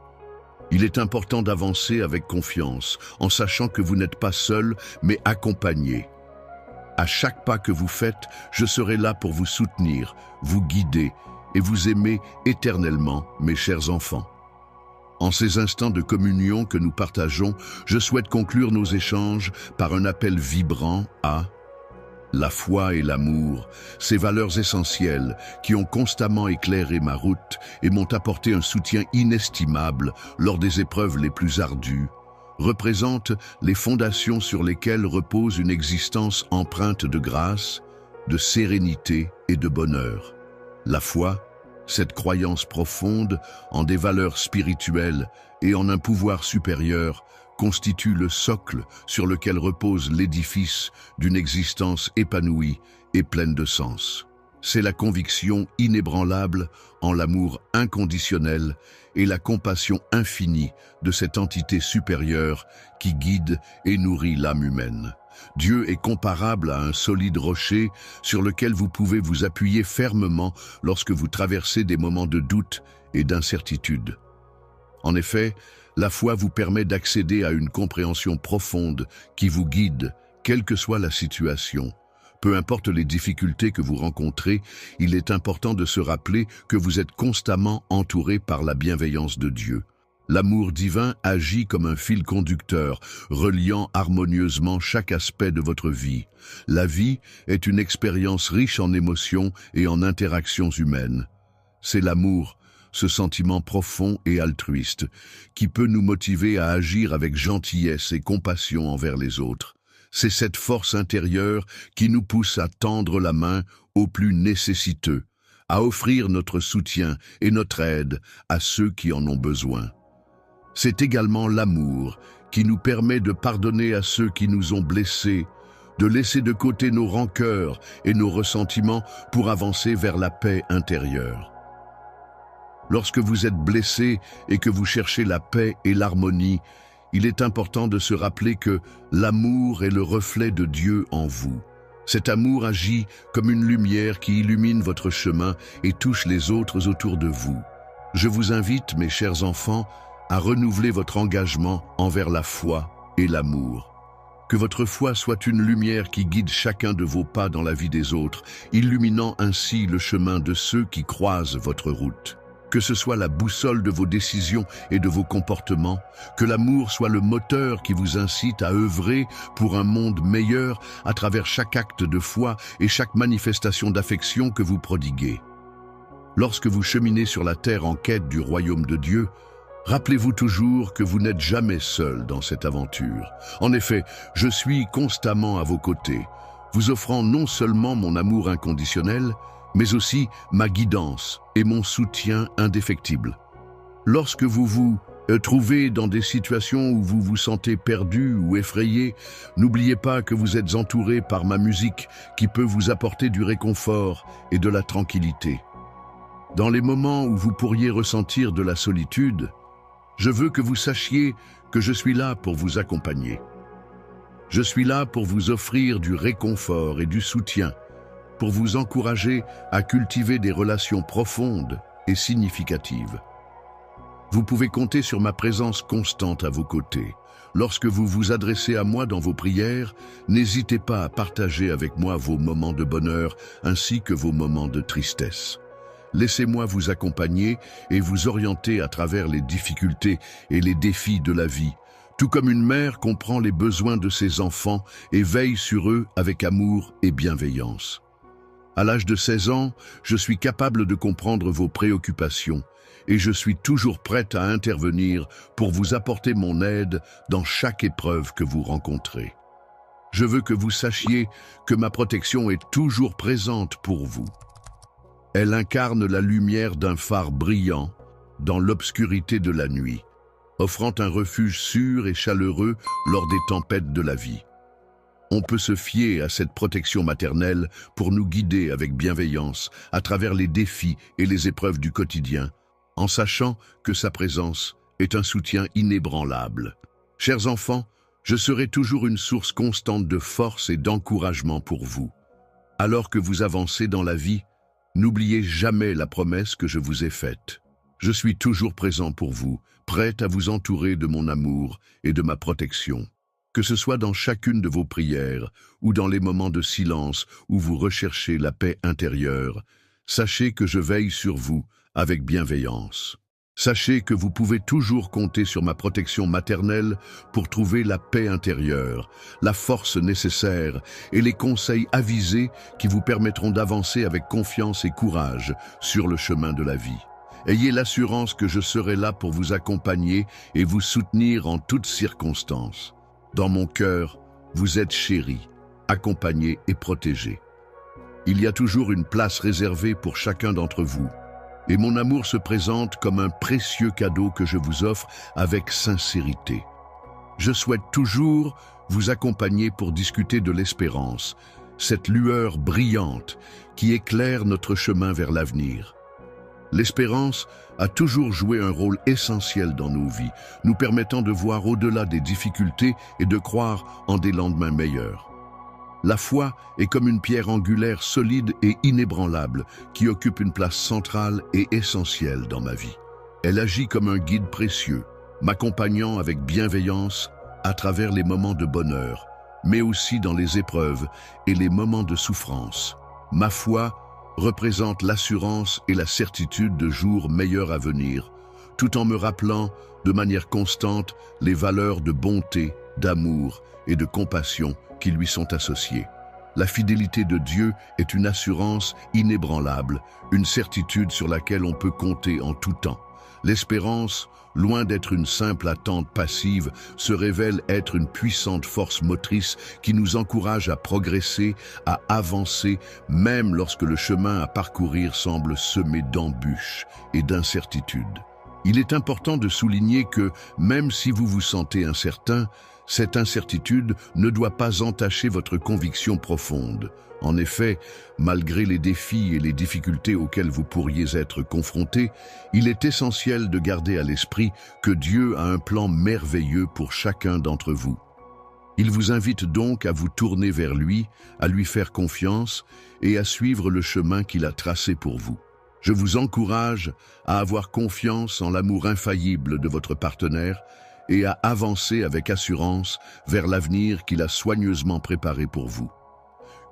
S1: Il est important d'avancer avec confiance, en sachant que vous n'êtes pas seul, mais accompagné. À chaque pas que vous faites, je serai là pour vous soutenir, vous guider et vous aimer éternellement, mes chers enfants. En ces instants de communion que nous partageons, je souhaite conclure nos échanges par un appel vibrant à la foi et l'amour, ces valeurs essentielles qui ont constamment éclairé ma route et m'ont apporté un soutien inestimable lors des épreuves les plus ardues, représentent les fondations sur lesquelles repose une existence empreinte de grâce, de sérénité et de bonheur. La foi, cette croyance profonde en des valeurs spirituelles et en un pouvoir supérieur, constitue le socle sur lequel repose l'édifice d'une existence épanouie et pleine de sens. C'est la conviction inébranlable en l'amour inconditionnel et la compassion infinie de cette entité supérieure qui guide et nourrit l'âme humaine. Dieu est comparable à un solide rocher sur lequel vous pouvez vous appuyer fermement lorsque vous traversez des moments de doute et d'incertitude. En effet, la foi vous permet d'accéder à une compréhension profonde qui vous guide, quelle que soit la situation. Peu importe les difficultés que vous rencontrez, il est important de se rappeler que vous êtes constamment entouré par la bienveillance de Dieu. L'amour divin agit comme un fil conducteur, reliant harmonieusement chaque aspect de votre vie. La vie est une expérience riche en émotions et en interactions humaines. C'est l'amour, ce sentiment profond et altruiste, qui peut nous motiver à agir avec gentillesse et compassion envers les autres. C'est cette force intérieure qui nous pousse à tendre la main aux plus nécessiteux, à offrir notre soutien et notre aide à ceux qui en ont besoin. C'est également l'amour qui nous permet de pardonner à ceux qui nous ont blessés, de laisser de côté nos rancœurs et nos ressentiments pour avancer vers la paix intérieure. Lorsque vous êtes blessé et que vous cherchez la paix et l'harmonie, il est important de se rappeler que l'amour est le reflet de Dieu en vous. Cet amour agit comme une lumière qui illumine votre chemin et touche les autres autour de vous. Je vous invite, mes chers enfants, à renouveler votre engagement envers la foi et l'amour. Que votre foi soit une lumière qui guide chacun de vos pas dans la vie des autres, illuminant ainsi le chemin de ceux qui croisent votre route. Que ce soit la boussole de vos décisions et de vos comportements, que l'amour soit le moteur qui vous incite à œuvrer pour un monde meilleur à travers chaque acte de foi et chaque manifestation d'affection que vous prodiguez. Lorsque vous cheminez sur la terre en quête du royaume de Dieu, rappelez-vous toujours que vous n'êtes jamais seul dans cette aventure. En effet, je suis constamment à vos côtés, vous offrant non seulement mon amour inconditionnel, mais aussi ma guidance et mon soutien indéfectible. Lorsque vous vous trouvez dans des situations où vous vous sentez perdu ou effrayé, n'oubliez pas que vous êtes entouré par ma musique qui peut vous apporter du réconfort et de la tranquillité. Dans les moments où vous pourriez ressentir de la solitude, je veux que vous sachiez que je suis là pour vous accompagner. Je suis là pour vous offrir du réconfort et du soutien, pour vous encourager à cultiver des relations profondes et significatives. Vous pouvez compter sur ma présence constante à vos côtés. Lorsque vous vous adressez à moi dans vos prières, n'hésitez pas à partager avec moi vos moments de bonheur ainsi que vos moments de tristesse. Laissez-moi vous accompagner et vous orienter à travers les difficultés et les défis de la vie, tout comme une mère comprend les besoins de ses enfants et veille sur eux avec amour et bienveillance. À l'âge de 16 ans, je suis capable de comprendre vos préoccupations et je suis toujours prête à intervenir pour vous apporter mon aide dans chaque épreuve que vous rencontrez. Je veux que vous sachiez que ma protection est toujours présente pour vous. Elle incarne la lumière d'un phare brillant, dans l'obscurité de la nuit, offrant un refuge sûr et chaleureux lors des tempêtes de la vie. On peut se fier à cette protection maternelle pour nous guider avec bienveillance à travers les défis et les épreuves du quotidien, en sachant que sa présence est un soutien inébranlable. Chers enfants, je serai toujours une source constante de force et d'encouragement pour vous. Alors que vous avancez dans la vie, n'oubliez jamais la promesse que je vous ai faite. Je suis toujours présent pour vous, prêt à vous entourer de mon amour et de ma protection. Que ce soit dans chacune de vos prières ou dans les moments de silence où vous recherchez la paix intérieure, sachez que je veille sur vous avec bienveillance. Sachez que vous pouvez toujours compter sur ma protection maternelle pour trouver la paix intérieure, la force nécessaire et les conseils avisés qui vous permettront d'avancer avec confiance et courage sur le chemin de la vie. Ayez l'assurance que je serai là pour vous accompagner et vous soutenir en toutes circonstances. Dans mon cœur, vous êtes chéris, accompagnés et protégés. Il y a toujours une place réservée pour chacun d'entre vous, et mon amour se présente comme un précieux cadeau que je vous offre avec sincérité. Je souhaite toujours vous accompagner pour discuter de l'espérance, cette lueur brillante qui éclaire notre chemin vers l'avenir. L'espérance a toujours joué un rôle essentiel dans nos vies, nous permettant de voir au-delà des difficultés et de croire en des lendemains meilleurs. La foi est comme une pierre angulaire solide et inébranlable qui occupe une place centrale et essentielle dans ma vie. Elle agit comme un guide précieux, m'accompagnant avec bienveillance à travers les moments de bonheur, mais aussi dans les épreuves et les moments de souffrance. Ma foi représente l'assurance et la certitude de jours meilleurs à venir, tout en me rappelant de manière constante les valeurs de bonté, d'amour et de compassion qui lui sont associées. La fidélité de Dieu est une assurance inébranlable, une certitude sur laquelle on peut compter en tout temps. L'espérance, loin d'être une simple attente passive, se révèle être une puissante force motrice qui nous encourage à progresser, à avancer, même lorsque le chemin à parcourir semble semé d'embûches et d'incertitudes. Il est important de souligner que, même si vous vous sentez incertain, cette incertitude ne doit pas entacher votre conviction profonde. En effet, malgré les défis et les difficultés auxquels vous pourriez être confrontés, il est essentiel de garder à l'esprit que Dieu a un plan merveilleux pour chacun d'entre vous. Il vous invite donc à vous tourner vers lui, à lui faire confiance et à suivre le chemin qu'il a tracé pour vous. Je vous encourage à avoir confiance en l'amour infaillible de votre partenaire et à avancer avec assurance vers l'avenir qu'il a soigneusement préparé pour vous.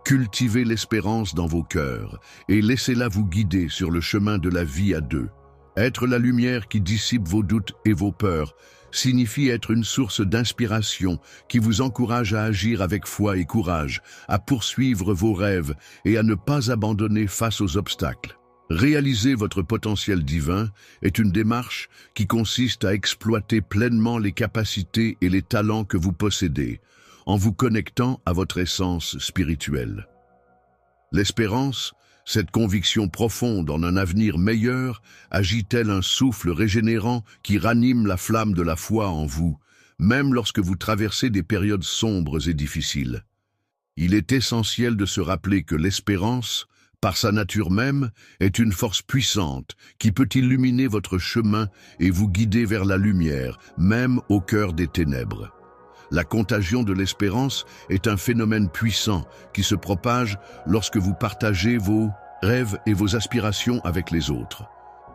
S1: Cultivez l'espérance dans vos cœurs et laissez-la vous guider sur le chemin de la vie à deux. Être la lumière qui dissipe vos doutes et vos peurs signifie être une source d'inspiration qui vous encourage à agir avec foi et courage, à poursuivre vos rêves et à ne pas abandonner face aux obstacles. Réaliser votre potentiel divin est une démarche qui consiste à exploiter pleinement les capacités et les talents que vous possédez, en vous connectant à votre essence spirituelle. L'espérance, cette conviction profonde en un avenir meilleur, agit tel un souffle régénérant qui ranime la flamme de la foi en vous, même lorsque vous traversez des périodes sombres et difficiles. Il est essentiel de se rappeler que l'espérance, par sa nature même, est une force puissante qui peut illuminer votre chemin et vous guider vers la lumière, même au cœur des ténèbres. La contagion de l'espérance est un phénomène puissant qui se propage lorsque vous partagez vos rêves et vos aspirations avec les autres.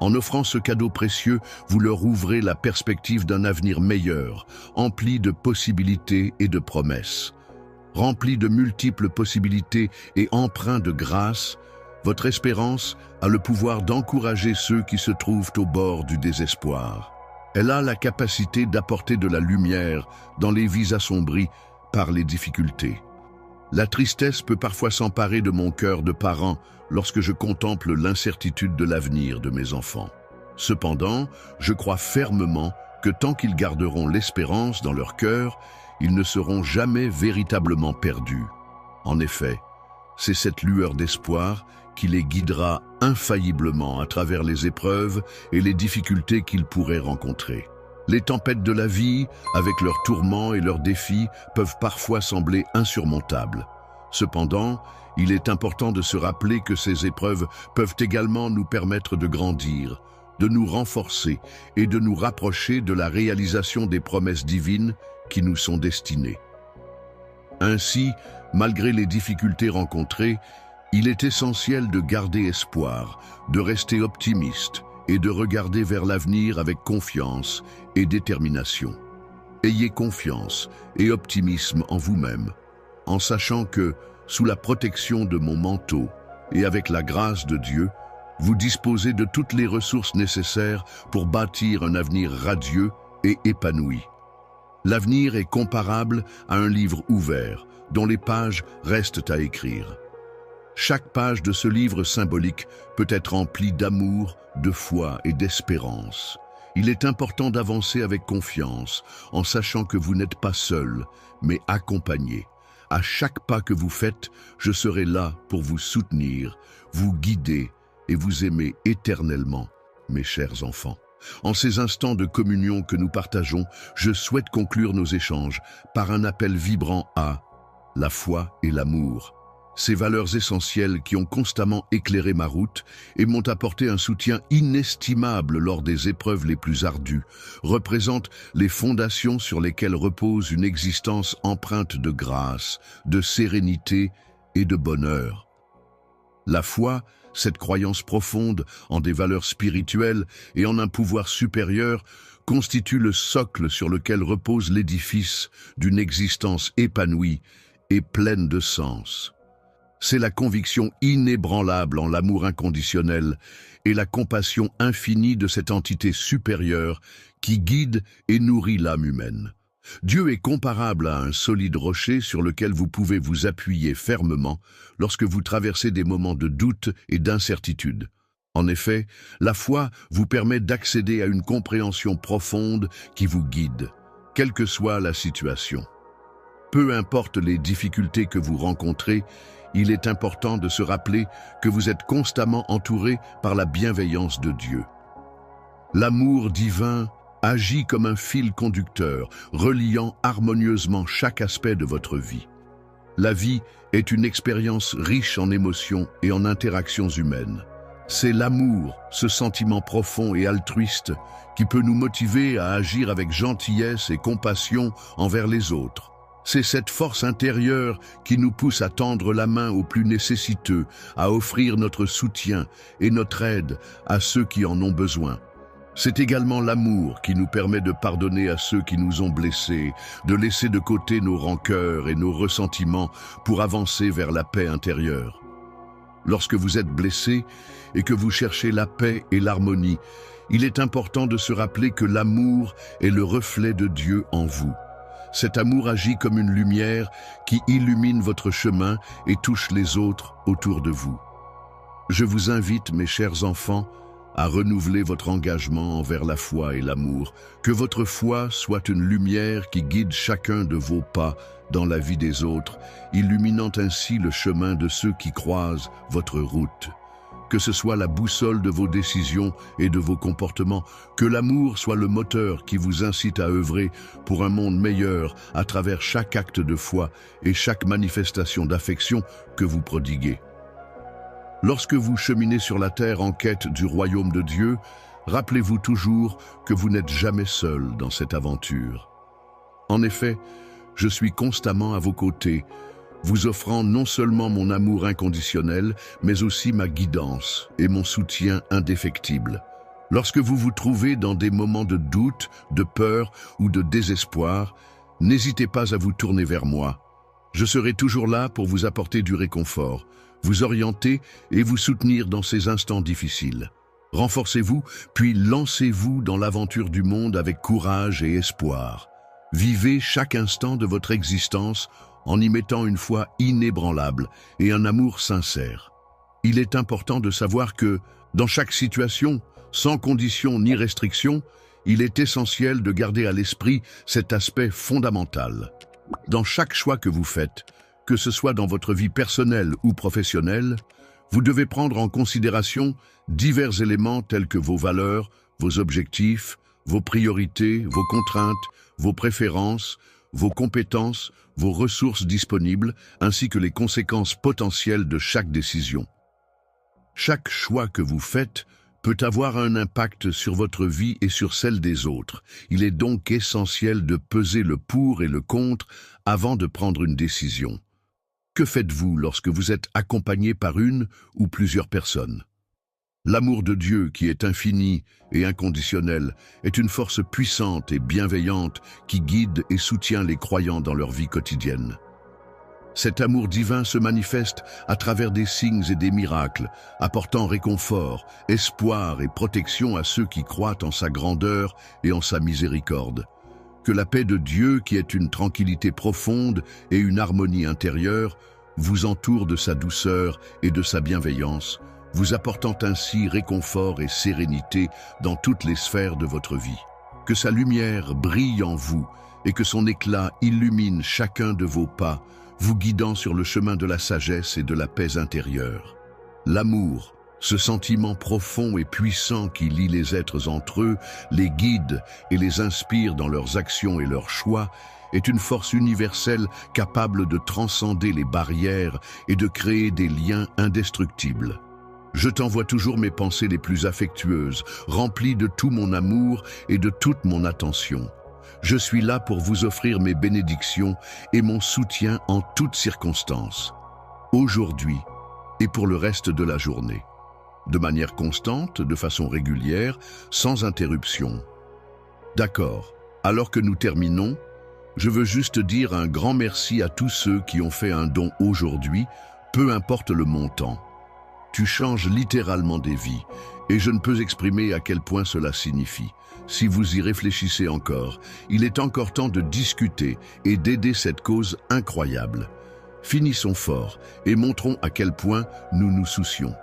S1: En offrant ce cadeau précieux, vous leur ouvrez la perspective d'un avenir meilleur, empli de possibilités et de promesses. Rempli de multiples possibilités et empreint de grâce, votre espérance a le pouvoir d'encourager ceux qui se trouvent au bord du désespoir. Elle a la capacité d'apporter de la lumière dans les vies assombries par les difficultés. La tristesse peut parfois s'emparer de mon cœur de parent lorsque je contemple l'incertitude de l'avenir de mes enfants. Cependant, je crois fermement que tant qu'ils garderont l'espérance dans leur cœur, ils ne seront jamais véritablement perdus. En effet, c'est cette lueur d'espoir qui les guidera infailliblement à travers les épreuves et les difficultés qu'ils pourraient rencontrer. Les tempêtes de la vie, avec leurs tourments et leurs défis, peuvent parfois sembler insurmontables. Cependant, il est important de se rappeler que ces épreuves peuvent également nous permettre de grandir, de nous renforcer et de nous rapprocher de la réalisation des promesses divines qui nous sont destinées. Ainsi, malgré les difficultés rencontrées, il est essentiel de garder espoir, de rester optimiste et de regarder vers l'avenir avec confiance et détermination. Ayez confiance et optimisme en vous-même, en sachant que, sous la protection de mon manteau et avec la grâce de Dieu, vous disposez de toutes les ressources nécessaires pour bâtir un avenir radieux et épanoui. L'avenir est comparable à un livre ouvert, dont les pages restent à écrire. Chaque page de ce livre symbolique peut être remplie d'amour, de foi et d'espérance. Il est important d'avancer avec confiance, en sachant que vous n'êtes pas seul, mais accompagné. À chaque pas que vous faites, je serai là pour vous soutenir, vous guider et vous aimer éternellement, mes chers enfants. En ces instants de communion que nous partageons, je souhaite conclure nos échanges par un appel vibrant à la foi et l'amour. Ces valeurs essentielles qui ont constamment éclairé ma route et m'ont apporté un soutien inestimable lors des épreuves les plus ardues, représentent les fondations sur lesquelles repose une existence empreinte de grâce, de sérénité et de bonheur. La foi, cette croyance profonde en des valeurs spirituelles et en un pouvoir supérieur, constitue le socle sur lequel repose l'édifice d'une existence épanouie et pleine de sens. C'est la conviction inébranlable en l'amour inconditionnel et la compassion infinie de cette entité supérieure qui guide et nourrit l'âme humaine. Dieu est comparable à un solide rocher sur lequel vous pouvez vous appuyer fermement lorsque vous traversez des moments de doute et d'incertitude. En effet, la foi vous permet d'accéder à une compréhension profonde qui vous guide, quelle que soit la situation. Peu importe les difficultés que vous rencontrez, il est important de se rappeler que vous êtes constamment entouré par la bienveillance de Dieu. L'amour divin agit comme un fil conducteur, reliant harmonieusement chaque aspect de votre vie. La vie est une expérience riche en émotions et en interactions humaines. C'est l'amour, ce sentiment profond et altruiste, qui peut nous motiver à agir avec gentillesse et compassion envers les autres. C'est cette force intérieure qui nous pousse à tendre la main aux plus nécessiteux, à offrir notre soutien et notre aide à ceux qui en ont besoin. C'est également l'amour qui nous permet de pardonner à ceux qui nous ont blessés, de laisser de côté nos rancœurs et nos ressentiments pour avancer vers la paix intérieure. Lorsque vous êtes blessé et que vous cherchez la paix et l'harmonie, il est important de se rappeler que l'amour est le reflet de Dieu en vous. Cet amour agit comme une lumière qui illumine votre chemin et touche les autres autour de vous. Je vous invite, mes chers enfants, à renouveler votre engagement envers la foi et l'amour. Que votre foi soit une lumière qui guide chacun de vos pas dans la vie des autres, illuminant ainsi le chemin de ceux qui croisent votre route. Que ce soit la boussole de vos décisions et de vos comportements, que l'amour soit le moteur qui vous incite à œuvrer pour un monde meilleur à travers chaque acte de foi et chaque manifestation d'affection que vous prodiguez. Lorsque vous cheminez sur la terre en quête du royaume de Dieu, rappelez-vous toujours que vous n'êtes jamais seul dans cette aventure. En effet, je suis constamment à vos côtés, vous offrant non seulement mon amour inconditionnel, mais aussi ma guidance et mon soutien indéfectible. Lorsque vous vous trouvez dans des moments de doute, de peur ou de désespoir, n'hésitez pas à vous tourner vers moi. Je serai toujours là pour vous apporter du réconfort, vous orienter et vous soutenir dans ces instants difficiles. Renforcez-vous, puis lancez-vous dans l'aventure du monde avec courage et espoir. Vivez chaque instant de votre existence en y mettant une foi inébranlable et un amour sincère. Il est important de savoir que, dans chaque situation, sans condition ni restriction, il est essentiel de garder à l'esprit cet aspect fondamental. Dans chaque choix que vous faites, que ce soit dans votre vie personnelle ou professionnelle, Vous devez prendre en considération divers éléments tels que vos valeurs, vos objectifs, vos priorités, vos contraintes, vos préférences, vos compétences, vos ressources disponibles, ainsi que les conséquences potentielles de chaque décision. Chaque choix que vous faites peut avoir un impact sur votre vie et sur celle des autres. Il est donc essentiel de peser le pour et le contre avant de prendre une décision. Que faites-vous lorsque vous êtes accompagné par une ou plusieurs personnes? L'amour de Dieu, qui est infini et inconditionnel, est une force puissante et bienveillante qui guide et soutient les croyants dans leur vie quotidienne. Cet amour divin se manifeste à travers des signes et des miracles, apportant réconfort, espoir et protection à ceux qui croient en sa grandeur et en sa miséricorde. Que la paix de Dieu, qui est une tranquillité profonde et une harmonie intérieure, vous entoure de sa douceur et de sa bienveillance, vous apportant ainsi réconfort et sérénité dans toutes les sphères de votre vie. Que sa lumière brille en vous et que son éclat illumine chacun de vos pas, vous guidant sur le chemin de la sagesse et de la paix intérieure. L'amour, ce sentiment profond et puissant qui lie les êtres entre eux, les guide et les inspire dans leurs actions et leurs choix, est une force universelle capable de transcender les barrières et de créer des liens indestructibles. Je t'envoie toujours mes pensées les plus affectueuses, remplies de tout mon amour et de toute mon attention. Je suis là pour vous offrir mes bénédictions et mon soutien en toutes circonstances, aujourd'hui et pour le reste de la journée, de manière constante, de façon régulière, sans interruption. D'accord, alors que nous terminons, je veux juste dire un grand merci à tous ceux qui ont fait un don aujourd'hui, peu importe le montant. Tu changes littéralement des vies, et je ne peux exprimer à quel point cela signifie. Si vous y réfléchissez encore, il est encore temps de discuter et d'aider cette cause incroyable. Finissons fort et montrons à quel point nous nous soucions.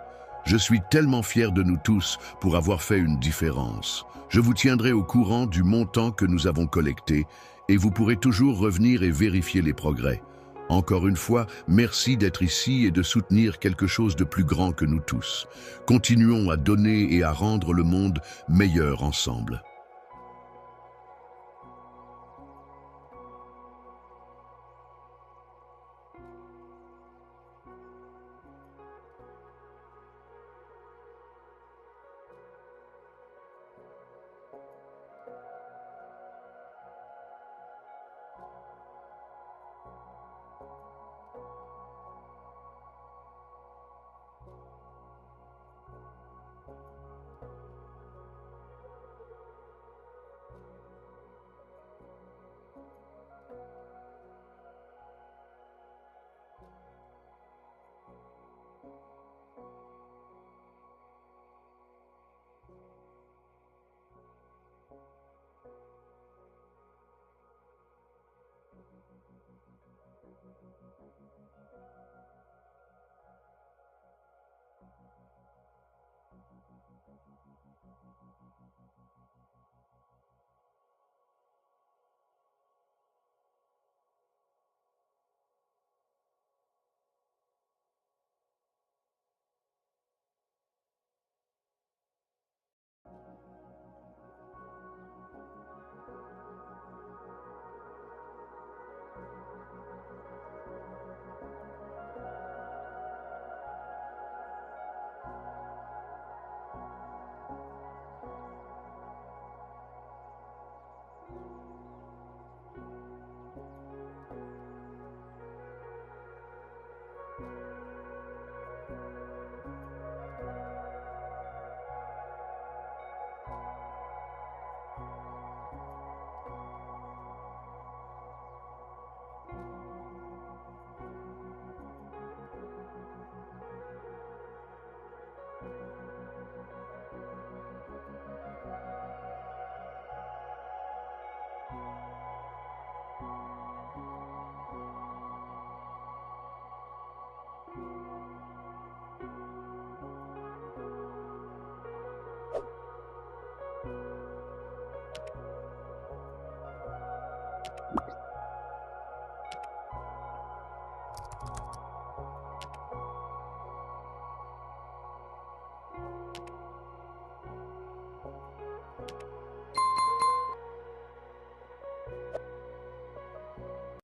S1: Je suis tellement fier de nous tous pour avoir fait une différence. Je vous tiendrai au courant du montant que nous avons collecté et vous pourrez toujours revenir et vérifier les progrès. Encore une fois, merci d'être ici et de soutenir quelque chose de plus grand que nous tous. Continuons à donner et à rendre le monde meilleur ensemble.